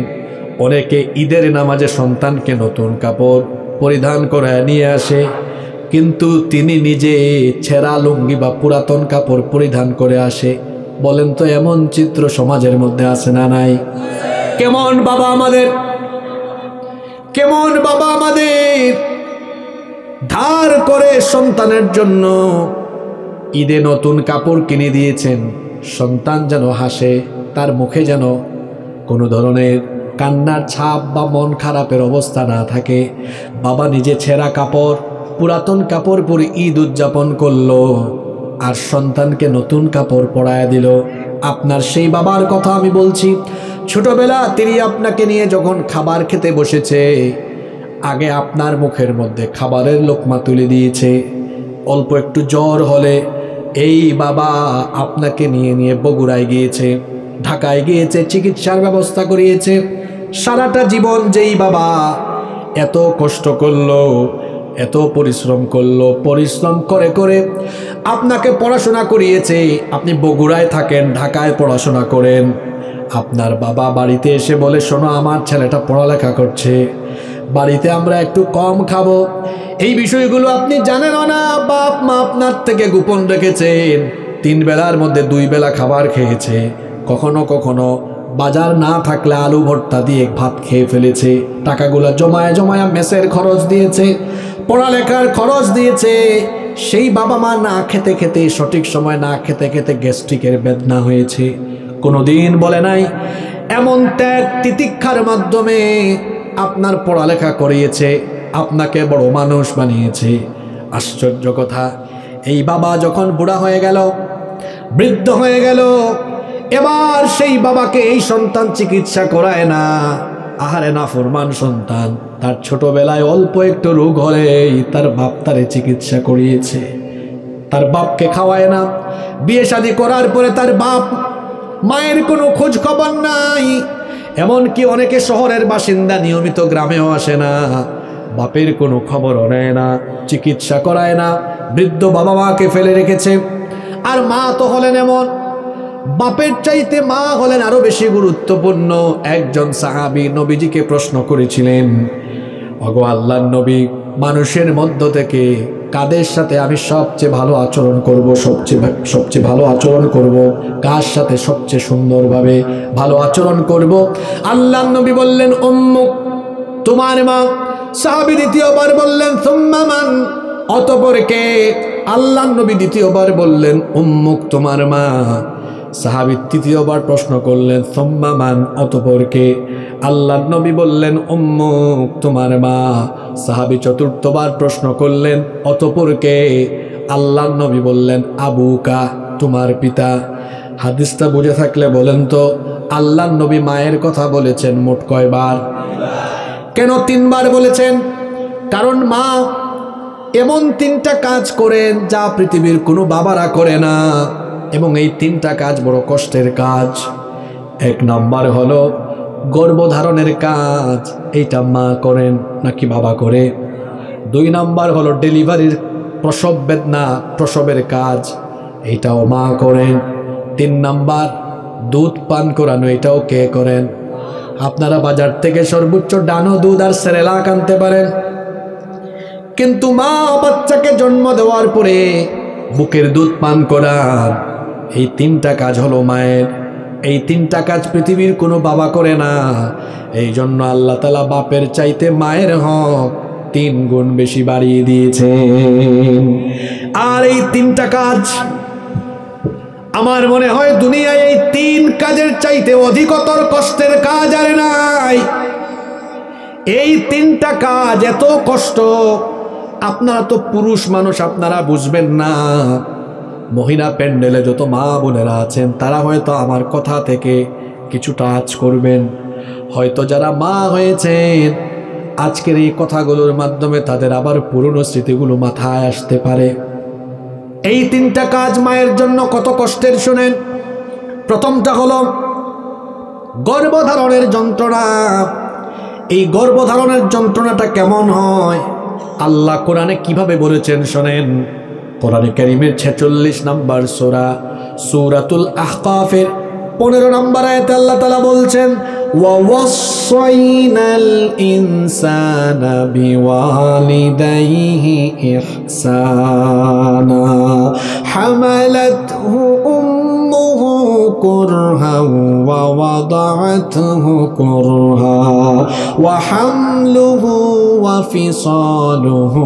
অনেকে ঈদের নামাজে সন্তানকে নতুন কাপড় পরিধান করে নিয়ে আসে, কিন্তু তিনি নিজে ছেঁড়া লুঙ্গি বা পুরাতন কাপড় পরিধান করে আসে। বলেন তো এমন চিত্র সমাজের মধ্যে আছে না নাই? কেমন বাবা আমাদের, কেমন বাবা আমাদের ধার করে সন্তানের জন্য ঈদে নতুন কাপড় কিনে দিয়েছেন। সন্তান যেন হাসে, তার মুখে যেন কোনো ধরনের কান্নার ছাপ বা মন খারাপের অবস্থা না থাকে। বাবা নিজে ছেঁড়া কাপড়, পুরাতন কাপড় পরে ঈদ উদযাপন করলো, আর সন্তানকে নতুন কাপড় পরায় দিল। আপনার সেই বাবার কথা আমি বলছি। ছোটবেলা তিনি আপনাকে নিয়ে যখন খাবার খেতে বসেছে, আগে আপনার মুখের মধ্যে খাবারের লোকমা তুলে দিয়েছে। অল্প একটু জ্বর হলে এই বাবা আপনাকে নিয়ে নিয়ে বগুড়ায় গিয়েছে, ঢাকায় গিয়েছে, চিকিৎসার ব্যবস্থা করিয়েছে। সারাটা জীবন যেই বাবা এত কষ্ট করলো, এত পরিশ্রম করলো, পরিশ্রম করে করে আপনাকে পড়াশোনা করিয়েছে। আপনি বগুড়ায় থাকেন, ঢাকায় পড়াশোনা করেন। আপনার বাবা বাড়িতে এসে বলে, শোনো আমার ছেলেটা পড়ালেখা করছে, বাড়িতে আমরা একটু কম খাবো। এই বিষয়গুলো আপনি জানেন না। বাপ মা আপনার থেকে গোপন রেখেছেন। 3 বেলার মধ্যে 2 বেলা খাবার খেয়েছে। কখনো কখনো বাজার না থাকলে আলু ভর্তা দিয়ে ভাত খেয়ে ফেলেছে। টাকাগুলো জমায় জমায় মেসের খরচ দিয়েছে, পড়ালেখার খরচ দিয়েছে। সেই বাবা মা না খেতে খেতে, সঠিক সময় না খেতে খেতে গ্যাস্ট্রিকের বেদনা হয়েছে। কোনোদিন বলে নাই এমন ত্যাগ তিতিক্ষার মাধ্যমে আপনার পড়ালেখা করিয়েছে, আপনাকে বড় মানুষ বানিয়েছে। আশ্চর্য কথা, এই বাবা যখন বুড়া হয়ে গেল, বৃদ্ধ হয়ে গেল, এবার সেই বাবাকে এই সন্তান চিকিৎসা করায় না। আহারে নাফরমান সন্তান, তার ছোটবেলায় অল্প একটু রোগ হলেই তার বাপ তারে চিকিৎসা করিয়েছে। তার বাপকে খাওয়ায় না। বিয়ে শাদী করার পরে তার বাপ মায়ের কোনো খোঁজ খবর নাই। এমনকি অনেকে শহরের বাসিন্দা, নিয়মিত গ্রামেও আসে না, বাপের কোনো খবরও নেয় না, চিকিৎসা করায় না। বৃদ্ধ বাবা মাকে ফেলে রেখেছে। আর মা তো হলেন এমন, বাপের চাইতে মা হলেন আরো বেশি গুরুত্বপূর্ণ। একজন সাহাবী নবীজিকে প্রশ্ন করেছিলেন, ওগো আল্লাহর নবী, মানুষের মধ্য থেকে কাদের সাথে আমি সবচেয়ে ভালো আচরণ করব, সবচেয়ে ভালো আচরণ করব, কার সাথে সবচেয়ে সুন্দরভাবে ভালো আচরণ করব? আল্লাহর নবী বললেন, উম্মুক, তোমার মা। সাহাবী দ্বিতীয়বার বললেন, সুম্মা মান, অতঃপর কে? আল্লাহর নবী দ্বিতীয়বার বললেন, উম্মুক, তোমার মা। সাহাবী তৃতীয়বার প্রশ্ন করলেন, সুম্মা মান, অতঃপর কে? আল্লাহর নবী বললেন, উম্মুক, তোমার মা। সাহাবী চতুর্থবার প্রশ্ন করলেন, অতঃপর কে? আল্লাহর নবী বললেন, আবুকা, তোমার পিতা। হাদিসটা বুঝে থাকলে বলেন তো, আল্লাহর নবী মায়ের কথা বলেছেন মোট কয়বার? কেন 3 বার বলেছেন? কারণ মা এমন 3টা কাজ করেন যা পৃথিবীর কোনো বাবারা করে না, এবং এই 3টা কাজ বড় কষ্টের কাজ। 1 নাম্বার হলো গর্ভধারণের কাজ, এইটা মা করেন নাকি বাবা করে? 2 নাম্বার হলো ডেলিভারির প্রসব বেদনা, প্রসবের কাজ, এইটাও মা করেন। 3 নাম্বার দুধ পান করানো, এটাও কে করেন? আপনারা বাজার থেকে সর্বোচ্চ ডানো দুধ আর সেরেলাক আনতে পারেন, কিন্তু মা বাচ্চাকে জন্ম দেওয়ার পরে বুকের দুধ পান করার, এই 3টা কাজ হলো মায়ের। এই 3টা কাজ পৃথিবীর কোনো বাবা করে না। এই জন্য আল্লাহ তাআলা বাপের চাইতে মায়ের হক 3 গুণ বেশি বাড়িয়ে দিয়েছেন। আর এই 3টা কাজ আমার মনে হয় দুনিয়ায় এই 3 কাজের চাইতে অধিকতর কষ্টের কাজ আর নাই। এই 3টা কাজ এত কষ্ট, আপনারা তো পুরুষ মানুষ, আপনারা বুঝবেন না। মহিলা প্যান্ডেলে যত মা বোনেরা আছেন তারা হয়তো আমার কথা থেকে কিছু টাচ করবেন। হয়তো যারা মা হয়েছেন আজকের এই কথাগুলোর মাধ্যমে তাদের আবার পুরনো স্মৃতিগুলো মাথায় আসতে পারে। এই তিনটা কাজ মায়ের জন্য কত কষ্টের শুনেন। প্রথমটা হলো গর্ভধারণের যন্ত্রণা। এই গর্ভধারণের যন্ত্রণাটা কেমন হয় আল্লাহ কোরআনে কিভাবে বলেছেন শোনেন। কোরআনে কারীমের 46 নম্বর সূরা সূরাতুল আহকাফের 15 নম্বর আয়াতে আল্লাহ তাআলা বলছেন, ওয়াসাইনাল ইনসানা বিওয়ালিদাইহি ইহসানা হামালাতহু উম্মুহু কুরহান ওয়া ওয়াদাআতহু কুরহা ওয়া হামলুহু ওয়া ফিসালুহু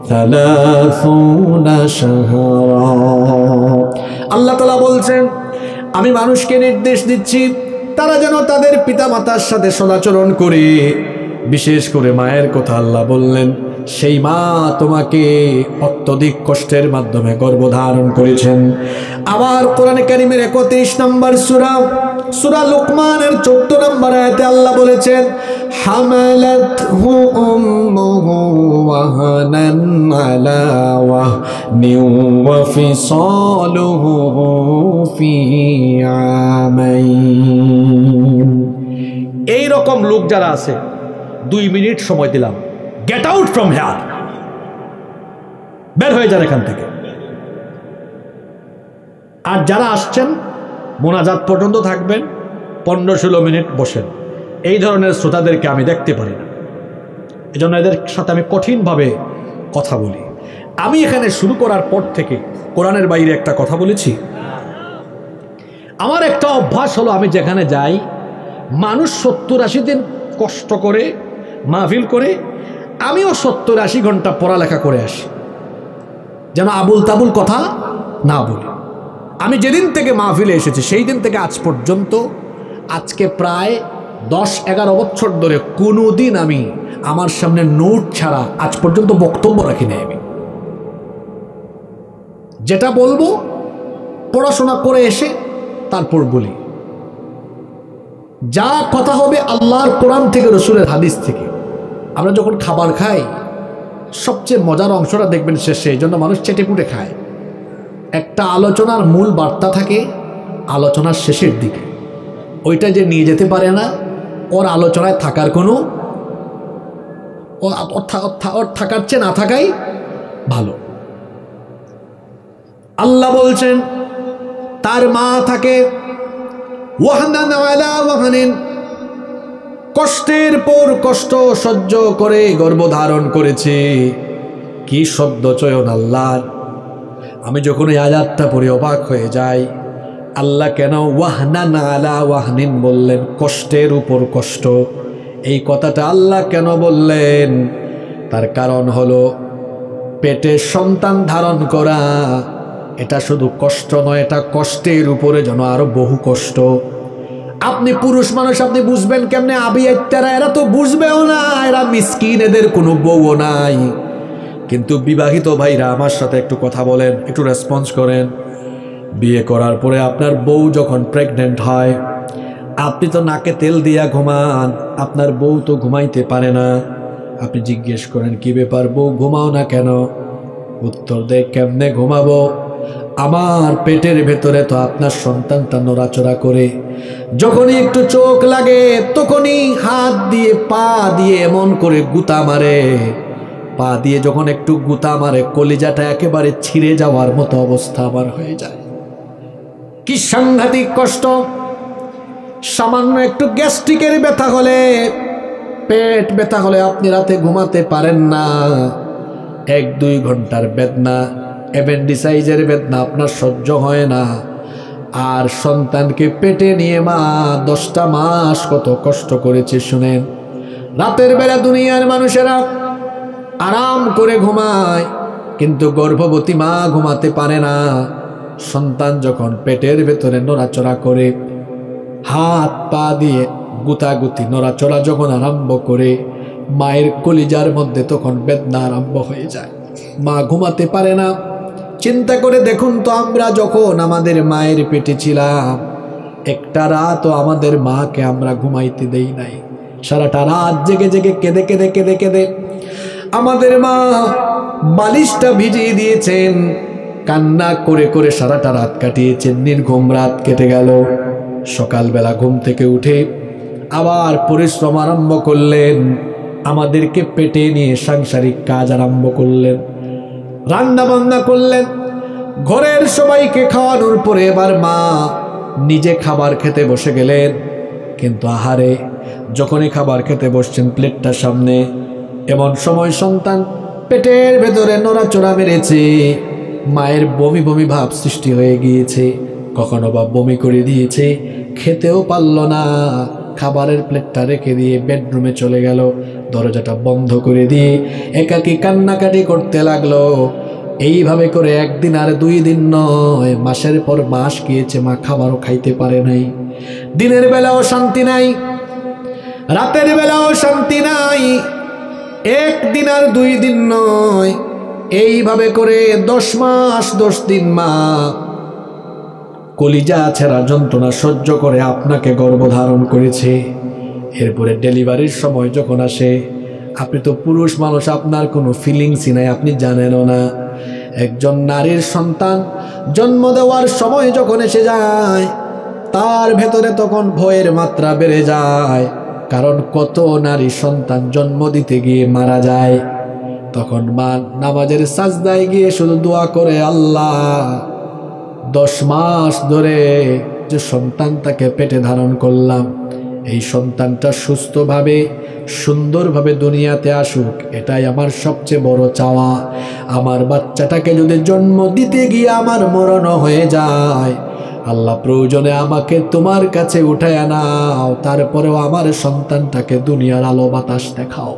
30 শাহরা। আল্লাহ তাআলা বলছেন আমি মানুষকে নির্দেশ দিচ্ছি তারা যেন তাদের পিতামাতার সাথে সদাচরণ করে, বিশেষ করে মায়ের কথা আল্লাহ বললেন। সেই মা তোমাকে অত্যধিক কষ্টের মাধ্যমে গর্ভধারণ করেছেন। আবার কোরআনে কারীমের 31 নম্বর সূরা লুকমানের 14 নম্বর আয়াতে আল্লাহ বলেছেন, হামালাতহু উম্মুহু ওয়াহানান আলা ওয়াহনিন ওয়া ফিসালুহু ফি আমাইন। এই রকম লোক যারা আছে 2 মিনিট সময় দিলাম, গেট আউট ফ্রম হিয়ার, বের হয়ে যান এখান থেকে। আর যারা আসছেন মোনাজাত পর্যন্ত থাকবেন, 15-16 মিনিট বসেন। এই ধরনের শ্রোতাদেরকে আমি দেখতে পারি না, এজন্য এদের সাথে আমি কঠিনভাবে কথা বলি। আমি এখানে শুরু করার পর থেকে কোরআনের বাইরে একটা কথা বলেছি। আমার একটা অভ্যাস হলো, আমি যেখানে যাই মানুষ 70-80 দিন কষ্ট করে মাহফিল করে, আমিও 70-80 ঘন্টা পড়ালেখা করে আসি, যেন আবুল তাবুল কথা না বলি। আমি যেদিন থেকে মাহফিলে এসেছি সেই দিন থেকে আজ পর্যন্ত, আজকে প্রায় 10-11 বছর ধরে কোনো দিন আমি আমার সামনে নোট ছাড়া আজ পর্যন্ত বক্তব্য রাখিনি। আমি যেটা বলবো পড়াশোনা করে এসে তারপর বলি। যা কথা হবে আল্লাহর কোরআন থেকে, রসুলের হাদিস থেকে। আমরা যখন খাবার খাই সবচেয়ে মজার অংশটা দেখবেন শেষে, এই জন্য মানুষ চেটেপুটে খায়। একটা আলোচনার মূল বার্তা থাকে আলোচনার শেষের দিকে, ওইটা যে নিয়ে যেতে পারে না ওর আলোচনায় থাকার কোনো, ওর থাকার চেয়ে না থাকাই ভালো। আল্লাহ বলছেন তার মা থাকে ওয়াহনান আলা ওয়াহনিন, কষ্টের পর কষ্ট সহ্য করে গর্ভধারণ করেছে। কি শব্দ চয়ন আল্লাহর! আমি যখন এই আয়াতটা পড়ে অবাক হয়ে যাই, আল্লাহ কেন ওয়াহনান আলা ওয়াহনিন বললেন, কষ্টের উপর কষ্ট। এই কথাটা আল্লাহ কেন বললেন? তার কারণ হলো পেটে সন্তান ধারণ করা এটা শুধু কষ্ট নয়, এটা কষ্টের উপরে যেন আরো বহু কষ্ট। আপনি পুরুষ মানুষ, আপনি বুঝবেন কেমনে? আবিয়াত্তারা এরা তো বুঝবেও না, এরা মিসকিন, এদের কোনো বউও নাই। কিন্তু বিবাহিত ভাইরা আমার সাথে একটু কথা বলেন, একটু রেসপন্স করেন। বিয়ে করার পরে আপনার বউ যখন প্রেগনেন্ট হয়, আপনি তো নাকে তেল দিয়া ঘুমান, আপনার বউ তো ঘুমাইতে পারে না। আপনি জিজ্ঞেস করেন কি ব্যাপার বউ ঘুমাও না কেন? উত্তর দেয় কেমনে ঘুমাবো, আমার পেটের ভেতরে তো আপনার সন্তানটা নড়াচড়া করে, যখনই একটু চোখ লাগে তখনই হাত দিয়ে পা দিয়ে এমন করে গুতা মারে, পা দিয়ে যখন একটু গুতা মারে কলিজাটা একেবারে ছিঁড়ে যাওয়ার মতো অবস্থা আমার হয়ে যায়। কি সাংঘাতিক কষ্ট! সামান্য একটু গ্যাস্ট্রিকের ব্যথা হলে, পেট ব্যথা হলে আপনি রাতে ঘুমাতে পারেন না। 1-2 ঘন্টার বেদনা, অ্যাপেন্ডিসাইজের বেদনা আপনার সহ্য হয় না। আর সন্তানকে পেটে নিয়ে মা 10টা মাস কত কষ্ট করেছে শুনেন। রাতের বেলা দুনিয়ার মানুষেরা আরাম করে ঘুমায়, কিন্তু গর্ভবতী মা ঘুমাতে পারে না। সন্তান যখন পেটের ভেতরে নড়াচড়া করে, হাত পা দিয়ে গুতাগুতি নড়াচড়া যখন আরম্ভ করে, মায়ের কলিজার মধ্যে তখন বেদনা আরম্ভ হয়ে যায়। মা ঘুমাতে পারে না, চিন্তা করে দেখুন তো, আমরা যখন আমাদের মায়ের পেটে ছিলাম, একটা রাতও আমাদের মাকে আমরা ঘুমাইতে দেই নাই। সারাটা রাত জেগে জেগে কেঁদে কেঁদে কেঁদে কেঁদে আমাদের মা বালিশটা ভিজিয়ে দিয়েছেন, কান্না করে করে সারাটা রাত কাটিয়েছেন, নির্ঘুম রাত কেটে গেল। সকালবেলা ঘুম থেকে উঠে আবার পরিশ্রম আরম্ভ করলেন, আমাদেরকে পেটে নিয়ে সাংসারিক কাজ আরম্ভ করলেন, রান্না বান্না করলেন, ঘরের সবাইকে খাওয়ানোর পরে এবার মা নিজে খাবার খেতে বসে গেলেন। কিন্তু আহারে, যখনই খাবার খেতে বসছেন প্লেটটা সামনে, এমন সময় সন্তান পেটের ভেতরে নড়াচড়া মেরেছে, মায়ের বমি বমি ভাব সৃষ্টি হয়ে গিয়েছে, কখনো বা বমি করে দিয়েছে, খেতেও পারল না, খাবারের প্লেটটা রেখে দিয়ে বেডরুমে চলে গেল, দরজাটা বন্ধ করে দিয়ে একাকী কান্নাকাটি করতে লাগলো। এইভাবে করে একদিন আর 2 দিন নয়, মাসের পর মাস গিয়েছে, মা খাবারও খাইতে পারে নাই। দিনের বেলাও শান্তি নাই, রাতের বেলাও শান্তি নাই। 1 দিন আর 2 দিন নয়, এইভাবে করে 10 মাস 10 দিন মা কলিজা ছেঁড়া যন্ত্রণা সহ্য করে আপনাকে গর্ভধারণ করেছে। এরপরে ডেলিভারির সময় যখন আসে, আপনি তো পুরুষ মানুষ, আপনার কোনো ফিলিংসই নাই, আপনি জানেনও না। একজন নারীর সন্তান জন্ম দেওয়ার সময় যখন এসে যায়, তার ভেতরে তখন ভয়ের মাত্রা বেড়ে যায়, কারণ কত নারী সন্তান জন্ম দিতে গিয়ে মারা যায়। তখন মা নামাজের সাজদায় গিয়ে শুধু দোয়া করে, আল্লাহ 10 মাস ধরে যে সন্তানটাকে পেটে ধারণ করলাম, এই সন্তানটা সুস্থভাবে সুন্দরভাবে দুনিয়াতে আসুক, এটাই আমার সবচেয়ে বড় চাওয়া। আমার বাচ্চাটাকে যদি জন্ম দিতে গিয়ে আমার মরণ হয়ে যায়, আল্লাহ প্রয়োজনে আমাকে তোমার কাছে উঠায় নাও, তারপরেও আমার সন্তানটাকে দুনিয়ার আলো বাতাস দেখাও।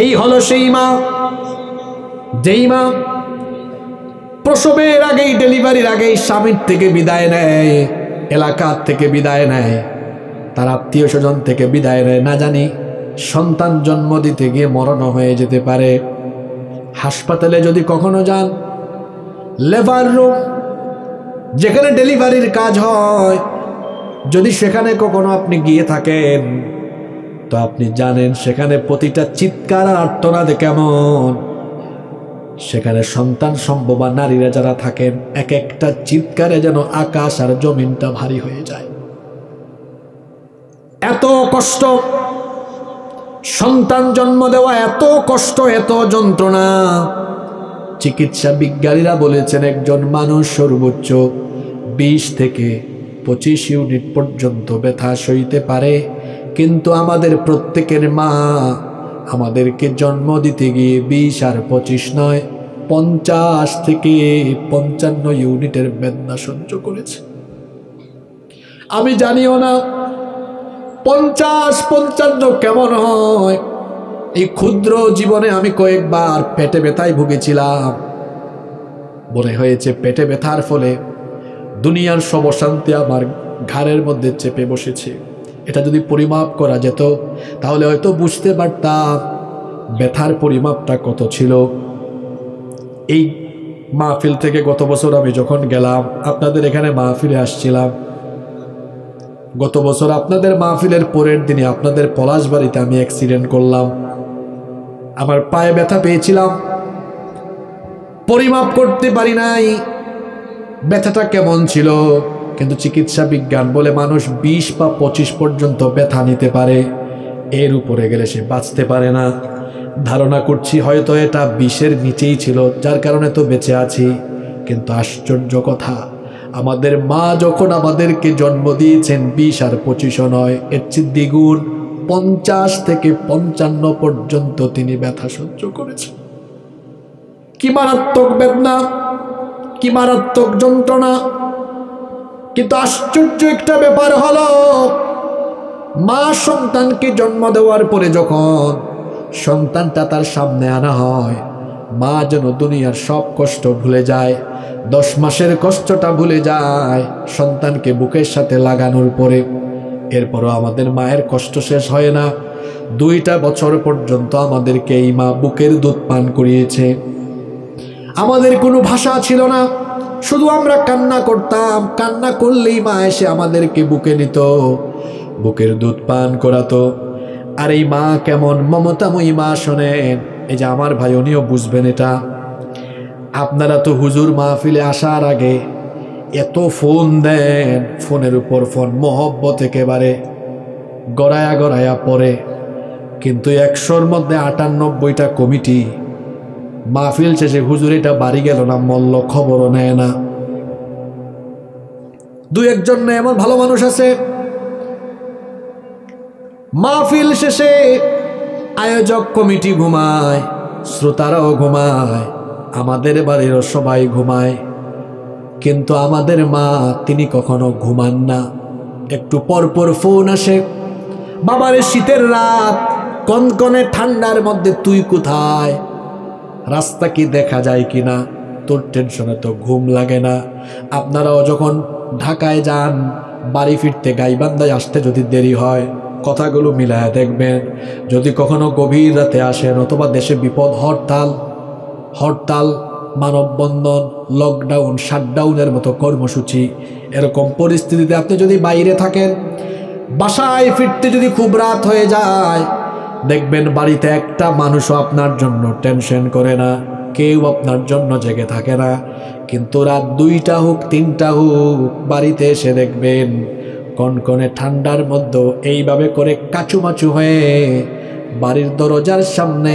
এই হলো সেই মা, যেই মা প্রসবের আগেই, ডেলিভারির আগেই স্বামীর থেকে বিদায় নেয়, এলাকার থেকে বিদায় নেয়, তার আত্মীয় স্বজন থেকে বিদায় নেয়, না জানি সন্তান জন্ম দিতে গিয়ে মরণ হয়ে যেতে পারে। হাসপাতালে যদি কখনো যান, লেবার রুম যেখানে ডেলিভারির কাজ হয়, যদি সেখানে কখনো আপনি গিয়ে থাকেন, তো আপনি জানেন সেখানে প্রতিটা চিৎকার আর আর্তনাদে কেমন। সেখানে সন্তান সম্ভবা নারীরা যারা থাকেন, এক একটা চিৎকারে যেন আকাশ আর জমিনটা ভারী হয়ে যায়। এত কষ্ট, সন্তান জন্ম দেওয়া এত কষ্ট, এত যন্ত্রণা। চিকিৎসা বিজ্ঞানীরা বলেছেন একজন মানুষ সর্বোচ্চ 20 থেকে 25 ইউনিট পর্যন্ত ব্যথা সইতে পারে, কিন্তু আমাদের প্রত্যেকের মা আমাদেরকে জন্ম দিতে গিয়ে 20 আর 25 নয়, 50 থেকে 55 ইউনিটের বেদনা সহ্য করেছে। আমি জানিও না 50-55 কেমন হয়। এই ক্ষুদ্র জীবনে আমি কয়েকবার পেটে ব্যথায় ভুগেছিলাম। মনে হয়েছে পেটে ব্যথার ফলে দুনিয়ার সব অশান্তি আমার ঘাড়ের মধ্যে চেপে বসেছে। এটা যদি পরিমাপ করা যেত, তাহলে হয়তো বুঝতে পারতাম ব্যথার পরিমাপটা কত ছিল। এই মাহফিল থেকে গত বছর আমি যখন গেলাম, আপনাদের এখানে মাহফিলে আসছিলাম, গত বছর আপনাদের মাহফিলের পরের দিনে আপনাদের পলাশবাড়িতে আমি অ্যাক্সিডেন্ট করলাম। আমার পায়ে ব্যথা পেয়েছিলাম, পরিমাপ করতে পারি নাই ব্যথাটা কেমন ছিল, কিন্তু চিকিৎসা বিজ্ঞান বলে মানুষ 20 বা 25 পর্যন্ত ব্যথা নিতে পারে, এর উপরে গেলে সে বাঁচতে পারে না। ধারণা করছি হয়তো এটা 20-এর নিচেই ছিল, যার কারণে তো বেঁচে আছি। কিন্তু আশ্চর্য কথা, আমাদের মা যখন আমাদেরকে জন্ম দিয়েছেন 20 আর 25 নয়, এর চেয়ে দ্বিগুণ 50 থেকে 55 পর্যন্ত তিনি ব্যথা সহ্য করেছেন। কি মারাত্মক বেদনা, কি মারাত্মক যন্ত্রণা। কিন্তু আশ্চর্য একটা ব্যাপার হলো, মা সন্তানকে জন্ম দেওয়ার পরে যখন সন্তানটা তার সামনে আনা হয়, মা যেন দুনিয়ার সব কষ্ট ভুলে যায়, 10 মাসের কষ্টটা ভুলে যায় সন্তানকে বুকের সাথে লাগানোর পরে। এরপরও আমাদের মায়ের কষ্ট শেষ হয় না। 2টা বছর পর্যন্ত আমাদেরকে এই মা বুকের দুধ পান করিয়েছে। আমাদের কোনো ভাষা ছিল না, শুধু আমরা কান্না করতাম। কান্না করলেই মা এসে আমাদেরকে বুকে নিত, বুকের দুধ পান করাতো। আর এই মা কেমন মমতাময়ী মা শোনেন, এই যে আমার ভাই উনিও বুঝবেন এটা। আপনারা তো হুজুর মাহফিলে আসার আগে এত ফোন দেন, ফোনের উপর ফোন, মহব্বত একেবারে গড়ায়া গড়ায়া পড়ে, কিন্তু 100-র মধ্যে 98টা কমিটি মাহফিল শেষে হুজুর এটা বাড়ি গেল না মল্ল খবরও নেয় না। 2-1 জন এমন ভালো মানুষ আছে মাহফিল শেষে আয়োজক কমিটি ঘুমায়, শ্রোতারাও ঘুমায়, আমাদের বাড়িরও সবাই ঘুমায়, কিন্তু আমাদের মা তিনি কখনো ঘুমান না। একটু পরপর ফোন আসে, বাবারে শীতের রাত, কনকনে ঠান্ডার মধ্যে তুই কোথায়, রাস্তা কি দেখা যায় কিনা, তোর টেনশনে তো ঘুম লাগে না। আপনারাও যখন ঢাকায় যান, বাড়ি ফিরতে গাইবান্ধায় আসতে যদি দেরি হয়, কথাগুলো মিলায় দেখবেন। যদি কখনো গভীর রাতে আসেন অথবা দেশে বিপদ, হরতাল, মানববন্ধন, লকডাউন, শাটডাউনের মতো কর্মসূচি, এরকম পরিস্থিতিতে আপনি যদি বাইরে থাকেন, বাসায় ফিরতে যদি খুব রাত হয়ে যায়, দেখবেন বাড়িতে একটা মানুষও আপনার জন্য টেনশন করে না, কেউ আপনার জন্য জেগে থাকে না। কিন্তু রাত 2টা হোক 3টা হোক, বাড়িতে এসে দেখবেন কনকনে ঠান্ডার মধ্যে এইভাবে করে কাচুমাচু হয়ে বাড়ির দরজার সামনে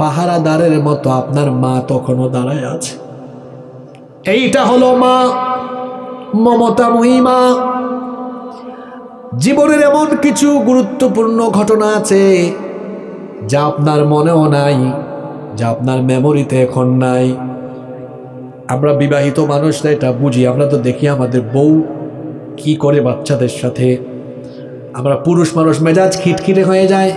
পাহারাদারের মতো আপনার মা তখনও দাঁড়ায় আছে। এইটা হলো মা, মমতাময়ী মা। জীবনের এমন কিছু গুরুত্বপূর্ণ ঘটনা আছে যা আপনার মনেও নাই, যা আপনার মেমোরিতে এখন নাই। আমরা বিবাহিত মানুষরা এটা বুঝি, আমরা তো দেখি আমাদের বউ কি করে বাচ্চাদের সাথে। আমরা পুরুষ মানুষ মেজাজ খিটখিটে হয়ে যায়।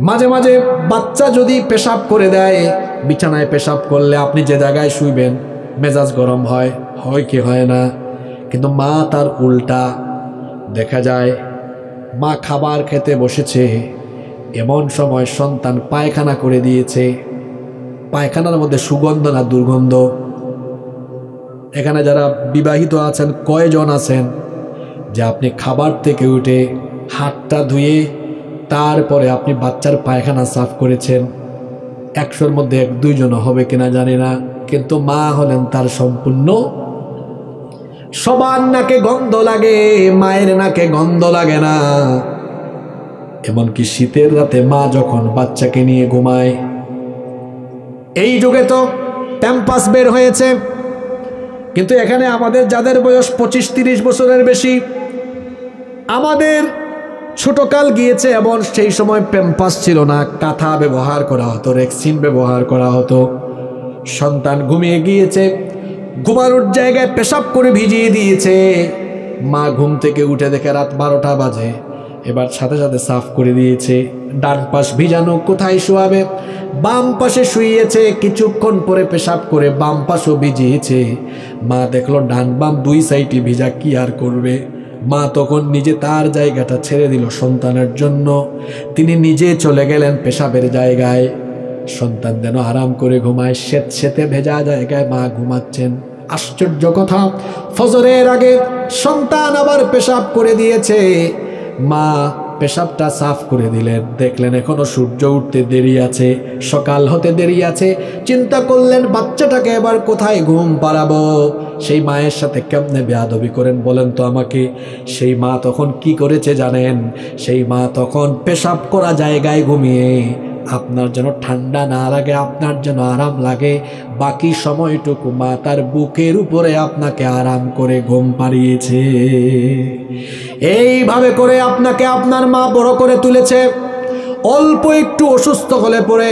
মাঝে মাঝে বাচ্চা যদি পেশাব করে দেয়, বিছানায় পেশাব করলে আপনি যে জায়গায় শুইবেন মেজাজ গরম হয় কি হয় না? কিন্তু মা তার উল্টা। দেখা যায় মা খাবার খেতে বসেছে, এমন সময় সন্তান পায়খানা করে দিয়েছে। পায়খানার মধ্যে সুগন্ধ না দুর্গন্ধ? এখানে যারা বিবাহিত আছেন কয়জন আছেন যে আপনি খাবার থেকে উঠে হাতটা ধুয়ে তারপরে আপনি বাচ্চার পায়খানা সাফ করেছেন? 100-র মধ্যে 1-2 জন হবে কিনা জানি না, কিন্তু মা হলেন তার সম্পূর্ণ। সবার নাকে গন্ধ লাগে, মায়ের নাকে গন্ধ লাগে না। এমনকি শীতের রাতে মা যখন বাচ্চাকে নিয়ে ঘুমায়, এই যুগে তো প্যাম্পাস বের হয়েছে, কিন্তু এখানে আমাদের যাদের বয়স 25-30 বছরের বেশি, আমাদের ছোটকাল গিয়েছে এবং সেই সময় প্যাম্পাস ছিল না, কাঁথা ব্যবহার করা হতো, রেক্সিন ব্যবহার করা হতো। সন্তান ঘুমিয়ে গিয়েছে, ঘুমানোর জায়গায় পেশাব করে ভিজিয়ে দিয়েছে। মা ঘুম থেকে উঠে দেখে রাত 12টা বাজে, এবার সাথে সাথে সাফ করে দিয়েছে। ডান পাশ ভিজানো, কোথায় শোয়াবে? বাম পাশে শুইয়েছে। কিছুক্ষণ পরে পেশাব করে বাম পাশও ভিজিয়েছে। মা দেখলো ডান বাম 2 সাইডই ভিজা, কি আর করবে? মা তখন নিজে তার জায়গাটা ছেড়ে দিল সন্তানের জন্য। তিনি নিজে চলে গেলেন পেশাবের জায়গায়। সন্তান যেন আরাম করে ঘুমায়, সেতে ভেজা জায়গায় মা ঘুমাচ্ছেন। আশ্চর্য কথা, ফজরের আগে সন্তান আবার পেশাব করে দিয়েছে। মা পেশাবটা সাফ করে দিলেন, দেখলেন এখনো সূর্য উঠতে দেরি আছে, সকাল হতে দেরি আছে। চিন্তা করলেন বাচ্চাটাকে এবার কোথায় ঘুম পাড়াবো? সেই মায়ের সাথে কেমনে বেয়াদবি করেন বলেন তো আমাকে? সেই মা তখন কি করেছে জানেন? সেই মা তখন পেশাব করা জায়গায় ঘুমিয়ে, আপনার যেন ঠান্ডা না লাগে, আপনার যেন আরাম লাগে, বাকি সময়টুকু মা তার বুকের উপরে আপনাকে আরাম করে ঘুম পাড়িয়েছে। এইভাবে করে আপনাকে আপনার মা বড় করে তুলেছে। অল্প একটু অসুস্থ হলে পরে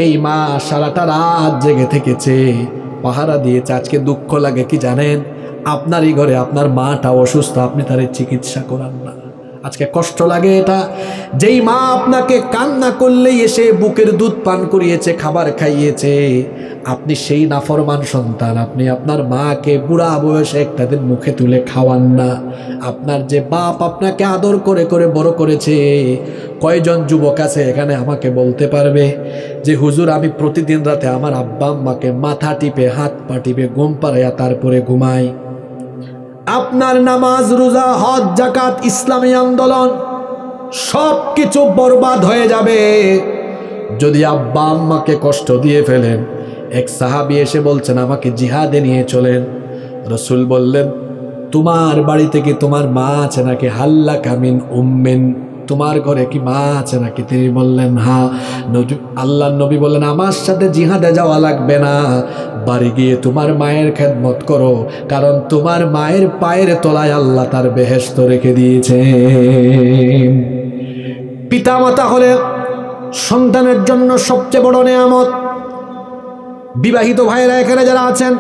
এই মা সারাটা রাত জেগে থেকেছে, পাহারা দিয়েছে। আজকে দুঃখ লাগে কি জানেন? আপনারই ঘরে আপনার মাটা অসুস্থ, আপনি তার চিকিৎসা করান না। আজকে কষ্ট লাগে এটা। যেই মা আপনাকে কান্না করলেই এসে বুকের দুধ পান করিয়েছে, খাবার খাইয়েছে, আপনি সেই নাফরমান সন্তান। আপনি আপনার মাকে বুড়া বয়সে একটা দিন মুখে তুলে খাওয়ান না। আপনার যে বাপ আপনাকে আদর করে করে বড় করেছে, কয়জন যুবক আছে এখানে আমাকে বলতে পারবে যে হুজুর আমি প্রতিদিন রাতে আমার আব্বা আম্মাকে মাথা টিপে হাত পা টিপে ঘুম পাড়াইয়া তারপরে ঘুমাই? আপনার নামাজ রোজা হজ যাকাত ইসলামী আন্দোলন সব কিছু বরবাদ হয়ে যাবে যদি আব্বা আম্মাকে কষ্ট দিয়ে ফেলেন। এক সাহাবী এসে বলছেন আমাকে জিহাদে নিয়ে চলেন। রাসূল বললেন তোমার বাড়িতে কি তোমার মা আছে নাকি? হাল্লা কামিন উম্মেন, তোমার ঘরে কি মা আছে নাকি? তিনি বললেন হ্যাঁ। আল্লাহর নবী বললেন আমার সাথে জিহাদে যাওয়া লাগবে না, বাড়ি গিয়ে তোমার মায়ের খেদমত করো, কারণ তোমার মায়ের পায়ের তলায় আল্লাহ তার বেহেশত রেখে দিয়েছে। পিতা মাতা হলে সন্তানের জন্য সবচেয়ে বড় নেয়ামত। বিবাহিত ভাইয়েরা এখানে যারা আছেন,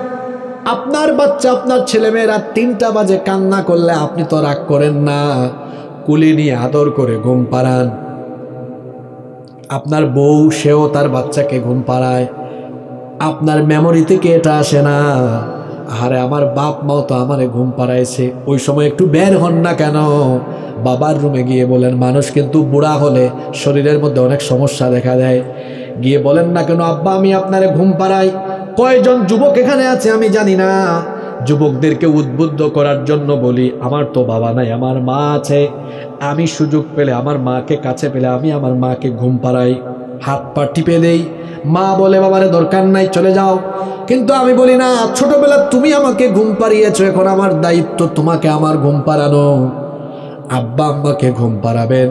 আপনার বাচ্চা আপনার ছেলেমেয়েরা 3টা বাজে কান্না করলে আপনি তো রাগ করেন না, কুলি নিয়ে আদর করে ঘুম পাড়ান। আপনার বউ সেও তার বাচ্চাকে ঘুম পাড়ায়। আপনার মেমোরি থেকে এটা আসে না আরে আমার বাপ মাও তো আমারে ঘুম পাড়াইছে, ওই সময় একটু বের হন না কেন? বাবার রুমে গিয়ে বলেন, মানুষ কিন্তু বুড়া হলে শরীরের মধ্যে অনেক সমস্যা দেখা দেয়, গিয়ে বলেন না কেন আব্বা আমি আপনারে ঘুম পাড়াই। কয়জন যুবক এখানে আছে আমি জানি না, যুবকদেরকে উদ্বুদ্ধ করার জন্য বলি আমার তো বাবা নাই, আমার মা আছে, আমি সুযোগ পেলে আমার মাকে কাছে পেলে আমি আমার মাকে ঘুম পাড়াই, হাত পা টিপে দেই। মা বলে বাবারে দরকার নাই চলে যাও, কিন্তু আমি বলি না ছোটবেলা তুমি আমাকে ঘুম পাড়িয়েছো, এখন আমার দায়িত্ব তোমাকে আমার ঘুম পাড়ানো। আব্বা আম্মাকে ঘুম পাড়াবেন,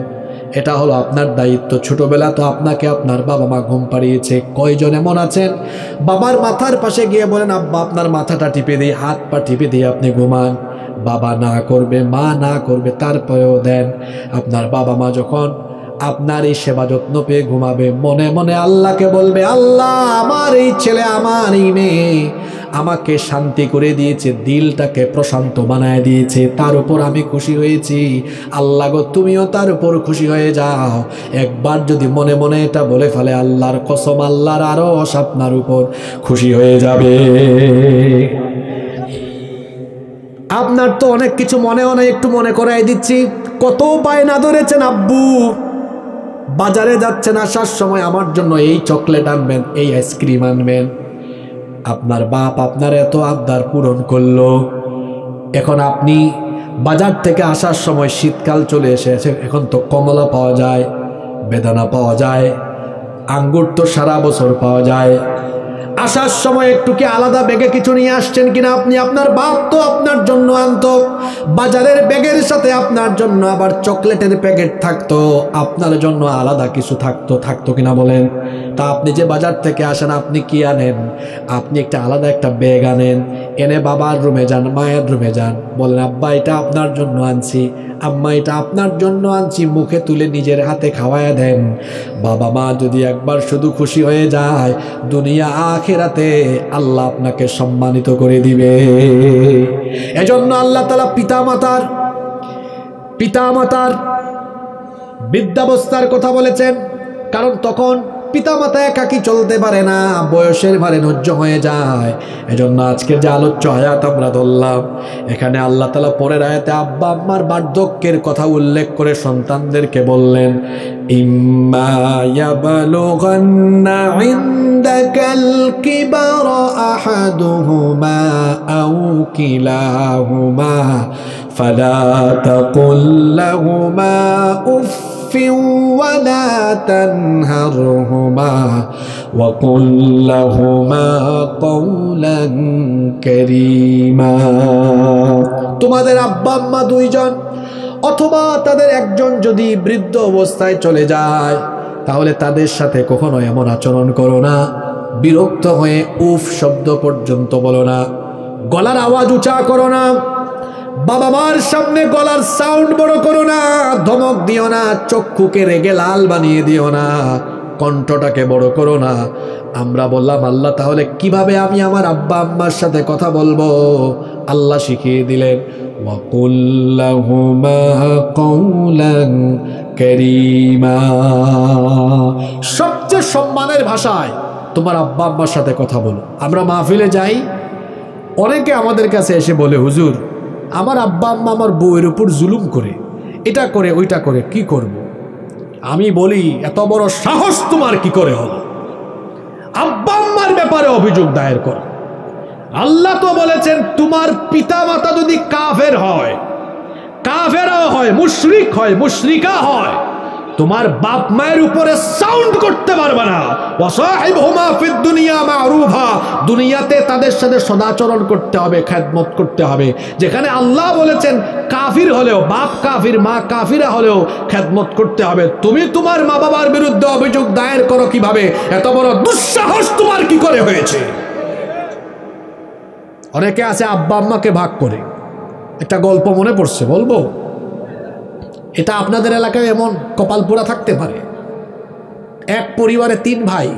এটা হলো আপনার দায়িত্ব। ছোটবেলা তো আপনাকে আপনার বাবা মা ঘুম পাড়িয়েছে। কয়জন এমন আছেন বাবার মাথার পাশে গিয়ে বলেন আব্বা আপনার মাথাটা টিপে দিই, হাত পা টিপে দিয়ে আপনি ঘুমান। বাবা না করবে মা না করবে তারপরেও দেন। আপনার বাবা মা যখন আপনার এই সেবা যত্ন পেয়ে ঘুমাবে, মনে মনে আল্লাহকে বলবে আল্লাহ আমার এই ছেলে আমার এই মেয়ে আমাকে শান্তি করে দিয়েছে, দিলটাকে প্রশান্ত বানায় দিয়েছে, তার উপর আমি খুশি হয়েছি। আল্লাহ গো তুমিও তার উপর খুশি হয়ে যাও। একবার যদি মনে মনে এটা বলে ফেলে আল্লাহর কসম আল্লাহর আরশ আপনার উপর খুশি হয়ে যাবে। আপনার তো অনেক কিছু মনেও নাই, একটু মনে করাই দিচ্ছি। কত বায়না ধরেছেন আব্বু, বাজারে যাচ্ছেন আসার সময় আমার জন্য এই চকলেট আনবেন, এই আইসক্রিম আনবেন। আপনার বাপ আপনার এত আবদার পূরণ করলো, এখন আপনি বাজার থেকে আসার সময় শীতকাল চলে এসেছে, এখন তো কমলা পাওয়া যায়, বেদানা পাওয়া যায়, আঙ্গুর তো সারা বছর পাওয়া যায়। আসার সময় একটু কি আলাদা ব্যাগে কিছু নিয়ে আসছেন কিনা আপনি? আপনার বাপ তো আপনার জন্য আনতো, বাজারের ব্যাগের সাথে আপনার জন্য আবার চকলেটের প্যাকেট থাকতো, আপনার জন্য আলাদা কিছু থাকতো কিনা বলেন? তা আপনি যে বাজার থেকে আসেন আপনি কি আনেন? আপনি একটা আলাদা একটা ব্যাগ আনেন, এনে বাবার রুমে যান, মায়ের রুমে যান, বলেন আব্বা এটা আপনার জন্য আনছি, আম্মা এটা আপনার জন্য আনছি, মুখে তুলে নিজের হাতে খাওয়ায়া দেন। বাবা মা যদি একবার শুধু খুশি হয়ে যায়, দুনিয়া আখিরাতে আল্লাহ আপনাকে সম্মানিত করে দিবে। এজন্য আল্লাহ তাআলা পিতামাতার বৃদ্ধাবস্থার কথা বলেছেন, কারণ তখন পিতামাতা একাকী চলতে পারে না, বয়সের ভারে নজ্জ হয়ে যায়। এজন্য আজকের যে আলোচ্য আয়াত আমরা ধরলাম, এখানে আল্লাহ তাআলা পরের আয়াতে আব্বা আম্মার বার্ধক্যের কথা উল্লেখ করে সন্তানদেরকে বললেন, ইম্মা ইয়াবলুগান্না ইনদাকাল কিবারা আহাদুহুমা আও কিলাহুমা ফালা তাকুল লাহুমা উফ ولا تنهرهما وقل لهما قولا كريما। তোমাদের আব্বা আম্মা দুইজন অথবা তাদের একজন যদি বৃদ্ধ অবস্থায় চলে যায়, তাহলে তাদের সাথে কখনো এমন আচরণ করো না, বিরক্ত হয়ে উফ শব্দ পর্যন্ত বলো না, গলার আওয়াজ উঁচা করো না, বাবা মার সামনে গলার সাউন্ড বড় করো না, ধমক দিও না, চক্ষুকে রেগে লাল বানিয়ে দিও না, কণ্ঠটাকে বড় করো না। আমরা বললাম আল্লাহ তাহলে কিভাবে আমি আমার আব্বা আম্মার সাথে কথা বলবো? আল্লাহ শিখিয়ে দিলেন, ওয়াকুল লাহুমা কওলান কারীমা। সবচেয়ে সম্মানের ভাষায় তোমার আব্বা আম্মার সাথে কথা বলো। আমরা মাহফিলে যাই, অনেকে আমাদের কাছে এসে বলে হুজুর আমার আব্বা আম্মা আমার বউয়ের উপর জুলুম করে, এটা করে ওইটা করে, কি করব? আমি বলি এত বড় সাহস তোমার কি করে হলো আব্বা আম্মার ব্যাপারে অভিযোগ দায়ের করো? আল্লাহ তো বলেছেন তোমার পিতা মাতা যদি কাফের হয়, কাফেরও হয়, মুশরিক হয়, মুশরিকা হয়, তোমার বাপ মায়ের উপরে সাউন্ড করতে পারবে না। ওয়াসাহিবহুমা ফিদ দুনিয়া মারুফা, দুনিয়াতে তাদের সাথে সদাচরণ করতে হবে, খেদমত করতে হবে। যেখানে আল্লাহ বলেছেন কাফির হলেও, বাপ কাফির মা কাফিরা হলেও খেদমত করতে হবে, তুমি তোমার মা বাবার বিরুদ্ধে অভিযোগ দায়ের করো কিভাবে? এত বড় দুঃসাহস তোমার কি করে হয়েছে? অনেকে আছে আব্বা আম্মাকে ভাগ করে। একটা গল্প মনে পড়ছে, বলবো? এটা আপনাদের এলাকায় এমন কপাল পোড়া থাকতে পারে। এক পরিবারে 3 ভাই,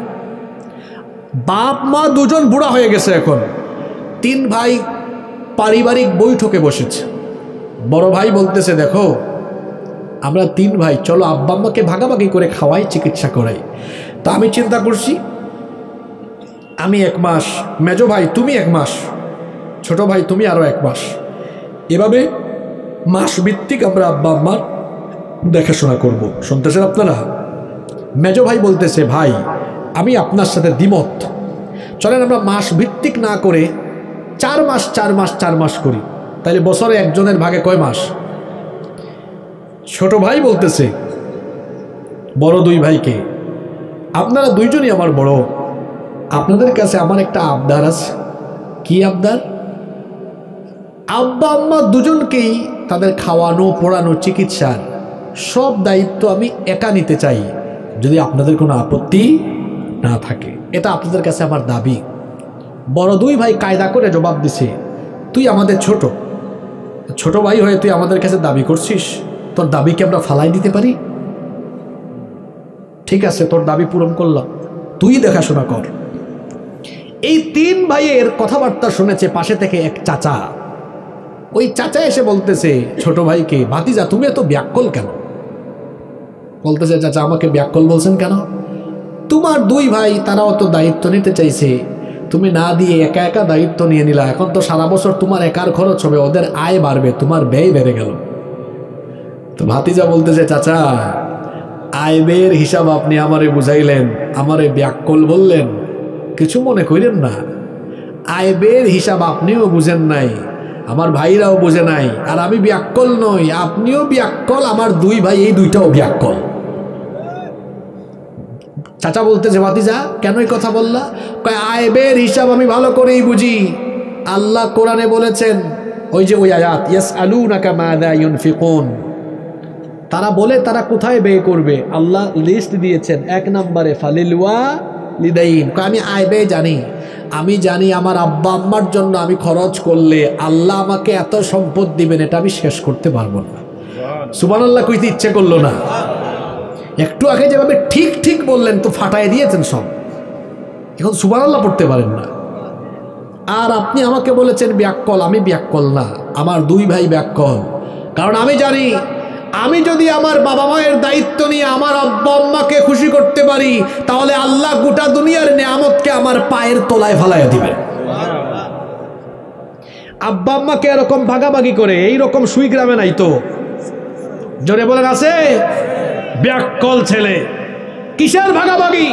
বাপ মা দুজন বুড়া হয়ে গেছে। এখন 3 ভাই পারিবারিক বৈঠকে বসেছে। বড় ভাই বলতেছে, দেখো আমরা 3 ভাই, চলো আব্বা আম্মাকে ভাগাভাগি করে খাওয়াই, চিকিৎসা করাই। তা আমি চিন্তা করছি, আমি 1 মাস, মেজো ভাই তুমি 1 মাস, ছোট ভাই তুমি আরো 1 মাস, এভাবে মাস ভিত্তিক আমরা আব্বা আম্মার দেখাশোনা করব। শুনতেছেন আপনারা? মেজো ভাই বলতেছে, ভাই আমি আপনার সাথে দ্বিমত, চলেন আমরা মাস ভিত্তিক না করে 4 মাস 4 মাস 4 মাস করি, তাহলে বছরে একজনের ভাগে কয় মাস? ছোট ভাই বলতেছে বড় 2 ভাইকে, আপনারা 2 জনই আমার বড়, আপনাদের কাছে আমার একটা আবদার আছে। কি আবদার? আব্বা আম্মা দুজনকেই তাদের খাওয়ানো, পড়ানো, চিকিৎসার সব দায়িত্ব আমি একা নিতে চাই, যদি আপনাদের কোনো আপত্তি না থাকে। এটা আপনাদের কাছে আমার দাবি। বড় 2 ভাই কায়দা করে জবাব দিছে, তুই আমাদের ছোট, ছোট ভাই হয়ে তুই আমাদের কাছে দাবি করছিস, তোর দাবিকে আমরা ফালাই দিতে পারি? ঠিক আছে, তোর দাবি পূরণ করলাম, তুই দেখাশোনা কর। এই 3 ভাইয়ের কথাবার্তা শুনেছে পাশে থেকে এক চাচা। ওই চাচা এসে বলতেছে ছোট ভাইকে, ভাতিজা তুমি এত ব্যাককল কেন? বলতেছে, চাচা আমাকে ব্যাককল বলছেন কেন? তোমার 2 ভাই তারাও তো দায়িত্ব নিতে চাইছে, তুমি না দিয়ে একা একা দায়িত্ব নিয়ে নিলা। এখন তো সারা বছর তোমার একার খরচ হবে, ওদের আয় বাড়বে, তোমার ব্যয় বেড়ে গেল। তো ভাতিজা বলতেছে, চাচা আয় ব্যয়ের হিসাব আপনি আমারে বুঝাইলেন, আমারে ব্যাককল বললেন, কিছু মনে করেন না। আয় ব্যয়ের হিসাব আপনিও বুঝেন নাই, আমার ভাইরাও বোঝে নাই, আর আমি ব্যাককল নই, আপনিও ব্যাককল, আমার 2 ভাই এই 2টাও ব্যাককল। চাচা বলতেছে, ভাতিজা কেন এই কথা বললা? কয় আয় ব্যয়ের হিসাব আমি ভালো করেই বুঝি। আল্লাহ কোরআনে বলেছেন, ওই যে ওই আয়াত, ইয়াসআলুনাকা মাযা ইউনফিকুন, তারা বলে তারা কোথায় ব্যয় করবে, আল্লাহ লিস্ট দিয়েছেন। 1 নম্বরে ফালিল ওয়ালিদাইন, আমি আয় ব্যয় জানি, আমি জানি আমার আব্বা আম্মার জন্য আমি খরচ করলে আল্লাহ আমাকে এত সম্পদ দিবেন, এটা আমি শেষ করতে পারবো না। সুবহানাল্লাহ কইতে ইচ্ছে করলো না? একটু আগে যেভাবে ঠিক ঠিক বললেন তো ফাটায় দিয়েছেন সব, এখন সুবহানাল্লাহ পড়তে পারেন না। আর আপনি আমাকে বলেছেন ব্যাককল, আমি ব্যাককল না, আমার 2 ভাই ব্যাককল। কারণ আমি জানি আমি যদি আমার বাবা মায়ের দায়িত্ব নিয়ে আমার আব্বা আম্মাকে খুশি করতে পারি, তাহলে আল্লাহ গোটা দুনিয়ার নেয়ামতকে আমার পায়ের তলায় ফেলাইয়া দিবেন। আব্বা আম্মাকে এরকম ভাগাভাগি করে এইরকম সুই গ্রামে নাই তো? জোরে বলেন আছে? ব্যাককল ছেলে, কিসের ভাগাভাগি?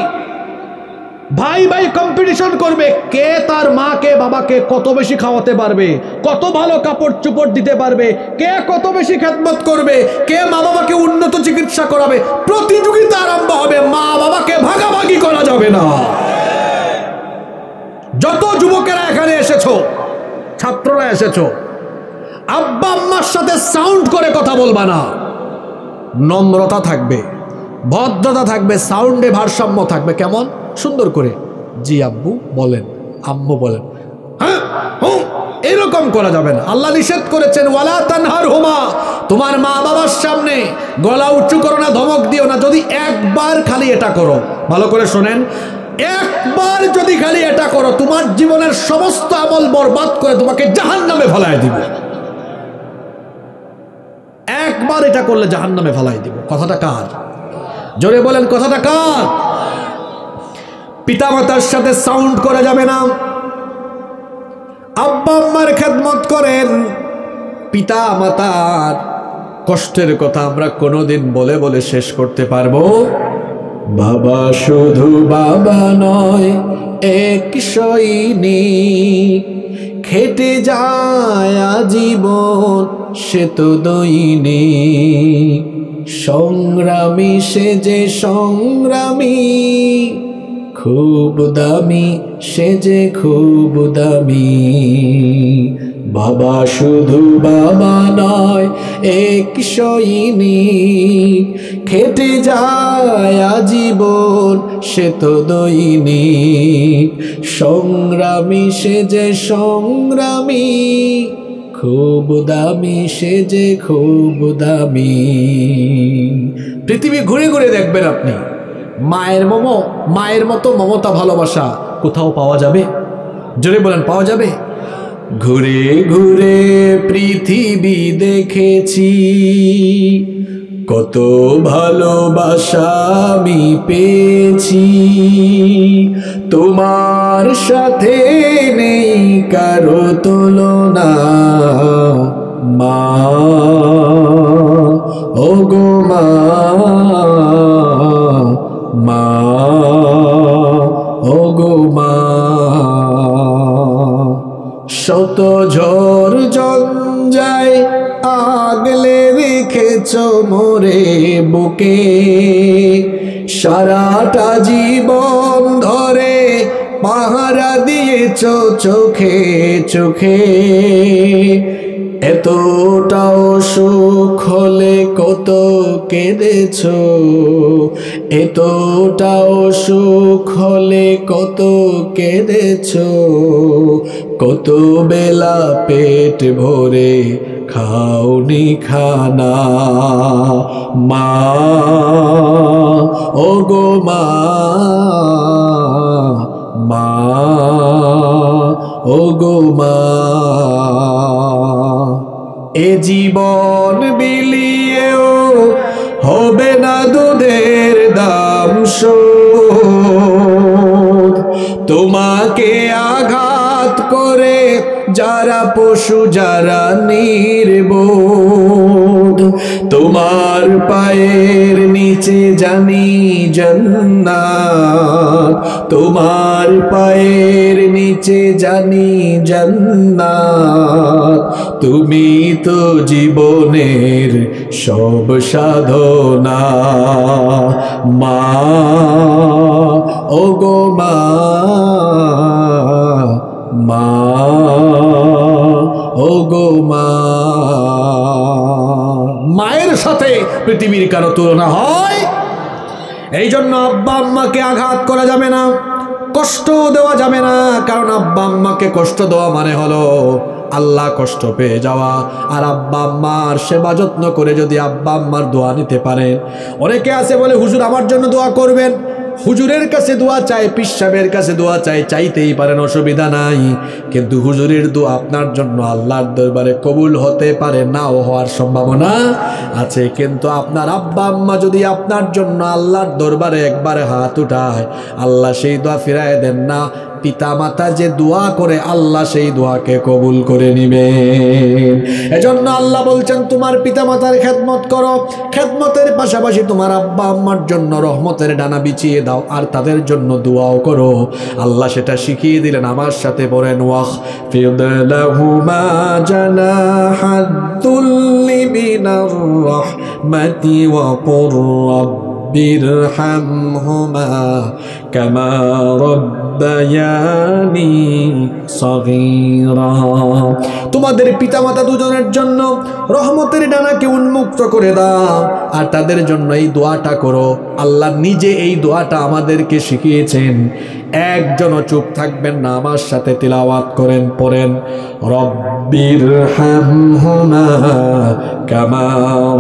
ভাই ভাই কম্পিটিশন করবে, কে তার মাকে বাবাকে কত বেশি খাওয়াতে পারবে, কত ভালো কাপড় চোপড় দিতে পারবে, কে কত বেশি খেদমত করবে, কে মা বাবাকে উন্নত চিকিৎসা করাবে। প্রতিযোগিতা আরম্ভ হবে, মা বাবাকে ভাগাভাগি করা যাবে না। যত যুবকেরা এখানে এসেছো, ছাত্ররা এসেছো, আব্বা আম্মার সাথে সাউন্ড করে কথা বলবা না। নম্রতা থাকবে, ভদ্রতা থাকবে, সাউন্ডে ভারসাম্য থাকবে। কেমন? সুন্দর করে জি আব্বু বলেন, আম্মু বলেন, হ্যাঁ এরকম করা যাবে না। আল্লাহ নিষেধ করেছেন, ওয়ালা তানহারহুমা, তোমার মা বাবার সামনে গলা উঁচু করো না, ধমক দিও না। যদি একবার খালি এটা করো, ভালো করে শোনেন, একবার যদি খালি এটা করো, তোমার জীবনের সমস্ত আমল বরবাদ করে তোমাকে জাহান্নামে ফেলায় দিবে। একবার এটা করলে জাহান্নামে ফেলাই দিব। কথাটা কার? জোরে বলেন, কথাটা কার? পিতামাতার সাথে সাউন্ড করা যাবে না। আব্বা আম্মার খেদমত করেন, পিতা মাতার কষ্টের কথা আমরা কোনোদিন বলে বলে শেষ করতে পারবো? বাবা শুধু বাবা নয়, এক সৈনিক, খেটে যায় আজীবন সে তো দৈনিক। সংগ্রামী সে যে সংগ্রামী, খুব দামি সে যে খুব দামি। বাবা শুধু বাবা নয়, এক সৈনিক, খেটে যায় আজীবন সে তো দৈনিক। সংগ্রামী সে যে সংগ্রামী, খুব দামি সে যে খুব দামি। পৃথিবী ঘুরে ঘুরে দেখবেন আপনি, মায়ের মতো মমতা ভালোবাসা কোথাও পাওয়া যাবে? জোরে বলেন, পাওয়া যাবে? ঘুরে ঘুরে পৃথিবী দেখেছি, কত ভালোবাসা আমি পেয়েছি। তোমার সাথে নেই কারো তুলনা, মা ও গো মা, মা ও গো মা। শত ঝড় জঞ্জায় আগলে রেখেছ মোরে বুকে, সারাটা জীবন ধরে পাহারা দিয়েছ চোখে চোখে। এতটাও সুখ হলে কত কেঁদেছ, এতটাও সুখ হলে কত কেঁদেছ। কত বেলা পেট ভরে খাওনি খানা, মা ও গো মা, মা ও গো মা। এ জীবন বিলিয়েও হবে না দুধের দাম শোধ। তোমাকে আঘাত করে যারা পশু, যারা নির্বোধ, তোমার পায়ের নিচে জানি জান্নাত, তোমার পায়ের নিচে জানি জান্নাত। তুমি তো জীবনের সব সাধনা, মা ও গো মা, মা ও গো মা। মায়ের সাথে পৃথিবীর কারো তুলনা হয়? এই জন্য আব্বা আম্মাকে আঘাত করা যাবে না, কষ্ট দেওয়া যাবে না। কারণ আব্বা আম্মাকে কষ্ট দেওয়া মানে হলো আল্লাহ কষ্ট পেয়ে যাওয়া। আর আব্বা আম্মার সেবা যত্ন করে যদি আব্বা আম্মার দোয়া নিতে পারে। অনেকে আছে বলে হুজুর আমার জন্য দোয়া করবেন, হুজুরের কাছে দোয়া চাই, পীর সাহেবের কাছে দোয়া চাই, চাইতেই পারেন, অসুবিধা নাই। কিন্তু হুজুরের দোয়া আপনার জন্য আল্লাহর দরবারে কবুল হতে পারে, নাও হওয়ার সম্ভাবনা আছে। কিন্তু আপনার আব্বা আম্মা যদি আপনার জন্য আল্লাহর দরবারে একবারে হাত উঠায়, আল্লাহ সেই দোয়া ফিরায় দেন না। পিতা মাতা যে দোয়া করে আল্লাহ সেই দোয়াকে কবুল করে নিবেন। এজন্য আল্লাহ বলছেন তোমার পিতা মাতার খেদমত করো, খেদমতের পাশাপাশি তোমার আব্বা আম্মার জন্য রহমতের ডানা বিছিয়ে দাও, আর তাদের জন্য দোয়াও করো। আল্লাহ সেটা শিখিয়ে দিলেন। আমার সাথে পড়েন, ওয়াখফিদ লাহুমা জানাহাদ-দুল্লি মিনার রাহমাতি ওয়া কুর রাব্বিরহামহুমা কামা রাব্বায়ানি সগীরা। তোমাদের পিতামাতা দুজনের জন্য রহমতের ডানাকে উন্মুক্ত করে দাও, আর তাদের জন্য এই দোয়াটা করো। আল্লাহ নিজে এই দোয়াটা আমাদেরকে শিখিয়েছেন। একজনও চুপ থাকবেন না, আমার সাথে তিলাওয়াত করেন, পড়েন, রব্বিরহামহুমা কামা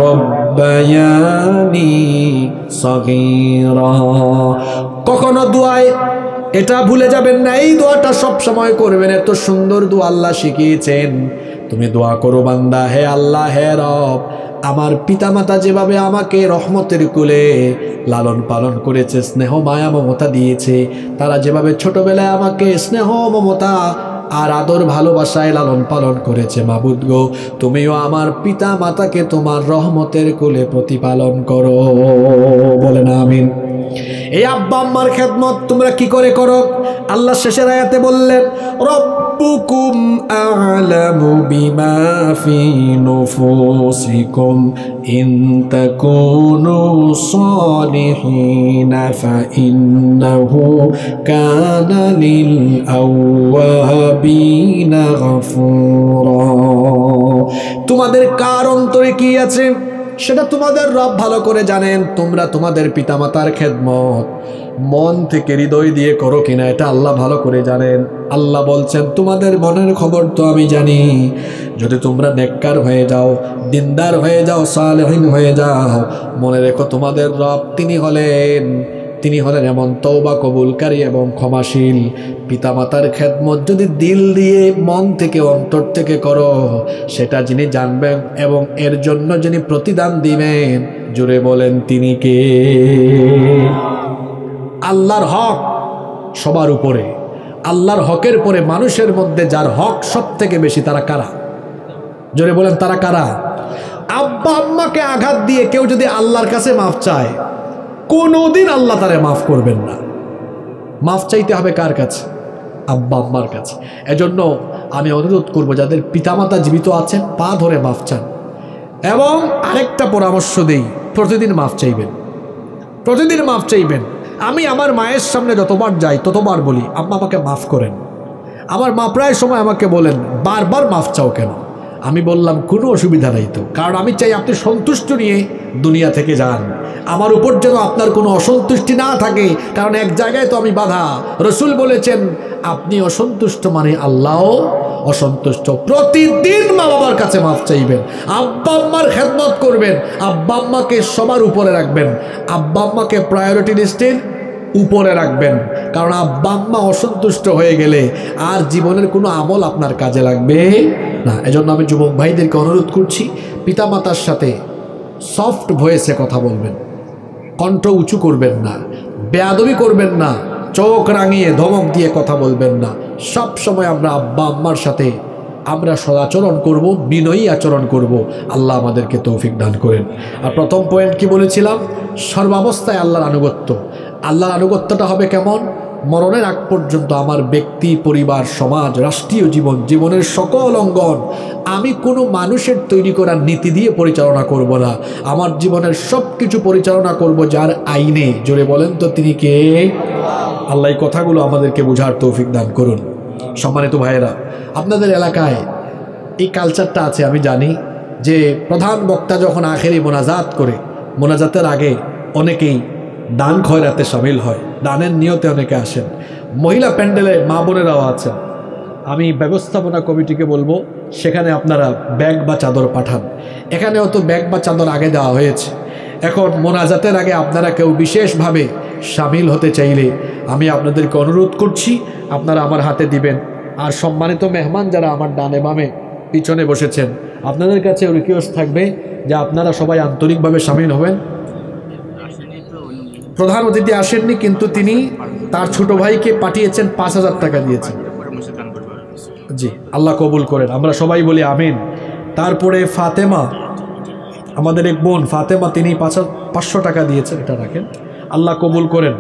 রাব্বায়ানি সগীরা। কখনো দোয়ায় এটা ভুলে যাবেন না, এই দোয়াটা সব সময় করবেন। এত সুন্দর দোয়া আল্লাহ শিখিয়েছেন। তুমি দোয়া করো বান্দা, হে আল্লাহ, হে রব, আমার পিতামাতা যেভাবে আমাকে রহমতের কুলে লালন পালন করেছে, স্নেহ মায়া মমতা দিয়েছে, তারা যেভাবে ছোটবেলায় আমাকে স্নেহ মমতা আর আদর ভালোবাসায় লালন পালন করেছে। মাবুদ গো, তুমিও আমার পিতা মাতাকে তোমার রহমতের কোলে প্রতিপালন করো। বলেন আমিন। এই আব্বা আম্মার খেদমত তোমরা কি করে করো? আল্লাহ শেষের আয়াতে বললেন, রব্বুকুম আ'লামু বিমা ফি নুফুসিকুম ইন তাকুনু সালিহিন ফাইন্নাহু কানা লিল আওয়াবিনা গফুরা। তোমাদের কার অন্তরে কি আছে সেটা তোমাদের রব ভালো করে জানেন। তোমরা তোমাদের পিতামাতার খেদমত মন থেকে হৃদয় দিয়ে করো কিনা এটা আল্লাহ ভালো করে জানেন। আল্লাহ বলছেন, তোমাদের মনের খবর তো আমি জানি। যদি তোমরা নেককার হয়ে যাও, দিনদার হয়ে যাও, সালেহিন হয়ে যাও, মনে রেখো তোমাদের রব তিনি হলেন এমন তওবা কবুলকারী এবং ক্ষমাশীল। পিতামাতার খেদমত যদি দিল দিয়ে মন থেকে অন্তর থেকে করো, সেটা যিনি জানবেন এবং এর জন্য যিনি প্রতিদান দিবেন, জোরে বলেন তিনি কে? আল্লাহর হক সবার উপরে। আল্লাহর হকের পরে মানুষের মধ্যে যার হক সব থেকে বেশি, তারা কারা? জোরে বলেন, তারা কারা? আব্বা আম্মাকে আঘাত দিয়ে কেউ যদি আল্লাহর কাছে মাফ চায়, কোনোদিন আল্লাহ তারে মাফ করবেন না। মাফ চাইতে হবে কার কাছে? আব্বা আম্মার কাছে। এজন্য আমি অনুরোধ করব, যাদের পিতামাতা জীবিত আছেন পা ধরে মাফ চান। এবং আরেকটা পরামর্শ দেই, প্রতিদিন মাফ চাইবেন, প্রতিদিন মাফ চাইবেন। আমি আমার মায়ের সামনে যতবার যাই ততবার বলি, আম্মা আমাকে মাফ করেন। আমার মা প্রায় সময় আমাকে বলেন, বারবার মাফ চাও কেন? আমি বললাম, কোনো অসুবিধা নেই তো, কারণ আমি চাই আপনি সন্তুষ্ট নিয়ে দুনিয়া থেকে যান। আমার উপর যেন আপনার কোনো অসন্তুষ্টি না থাকে, কারণ এক জায়গায় তো আমি বাধা। রসুল বলেছেন, আপনি অসন্তুষ্ট মানে আল্লাহও অসন্তুষ্ট। প্রতিদিন মা বাবার কাছে মাফ চাইবেন, আব্বা আম্মার খেদমত করবেন, আব্বা আম্মাকে সবার উপরে রাখবেন, আব্বা আম্মাকে প্রায়োরিটি লিস্টের উপরে রাখবেন। কারণ আব্বা আম্মা অসন্তুষ্ট হয়ে গেলে আর জীবনের কোনো আমল আপনার কাজে লাগবে না। এজন্য আমি যুবক ভাইদেরকে অনুরোধ করছি, পিতামাতার সাথে সফট ভয়েসে কথা বলবেন, কণ্ঠ উঁচু করবেন না, বেয়াদবি করবেন না, চোখ রাঙিয়ে ধমক দিয়ে কথা বলবেন না। সব সময় আমরা আব্বা আম্মার সাথে আমরা সদাচরণ করব, বিনয়ী আচরণ করব। আল্লাহ আমাদেরকে তৌফিক দান করেন। আর প্রথম পয়েন্ট কি বলেছিলাম? সর্বাবস্থায় আল্লাহর আনুগত্য। আল্লাহর আনুগত্যটা হবে কেমন? মরণের আগ পর্যন্ত আমার ব্যক্তি, পরিবার, সমাজ, রাষ্ট্রীয় জীবন, জীবনের সকল অঙ্গন আমি কোনো মানুষের তৈরি করা নীতি দিয়ে পরিচালনা করব না। আমার জীবনের সব কিছু পরিচালনা করব যার আইনে। জোরে বলেন তো তিনি কে? আল্লাহ এই কথাগুলো আমাদেরকে বোঝার তৌফিক দান করুন। সম্মানিত ভাইয়েরা, আপনাদের এলাকায় এই কালচারটা আছে আমি জানি, যে প্রধান বক্তা যখন আখেরি মোনাজাত করে, মোনাজাতের আগে অনেকেই দান খয়রাতে সামিল হয়, দানের নিয়তে অনেকে আসেন। মহিলা প্যান্ডেলে মা বোনেরাও আছেন। আমি ব্যবস্থাপনা কমিটিকে বলবো, সেখানে আপনারা ব্যাগ বা চাদর পাঠান। এখানেও তো ব্যাগ বা চাদর আগে দেওয়া হয়েছে। এখন মোনাজাতের আগে আপনারা কেউ বিশেষভাবে সামিল হতে চাইলে আমি আপনাদেরকে অনুরোধ করছি, আপনারা আমার হাতে দিবেন। আর সম্মানিত মেহমান যারা আমার ডানে বামে পিছনে বসেছেন, আপনাদের কাছে রিকোয়েস্ট থাকবে যে আপনারা সবাই আন্তরিকভাবে সামিল হবেন। প্রধান অতিথি আসেননি, কিন্তু তিনি তার ছোট ভাইকে পাঠিয়েছেন, ৫,০০০ টাকা দিয়েছেন। জি, আল্লাহ কবুল করেন, আমরা সবাই বলি আমিন। তারপরে ফাতেমা, আমাদের এক বোন ফাতেমা, তিনি ৫০০ টাকা দিয়েছেন, এটা রাখেন, আল্লাহ কবুল করেন।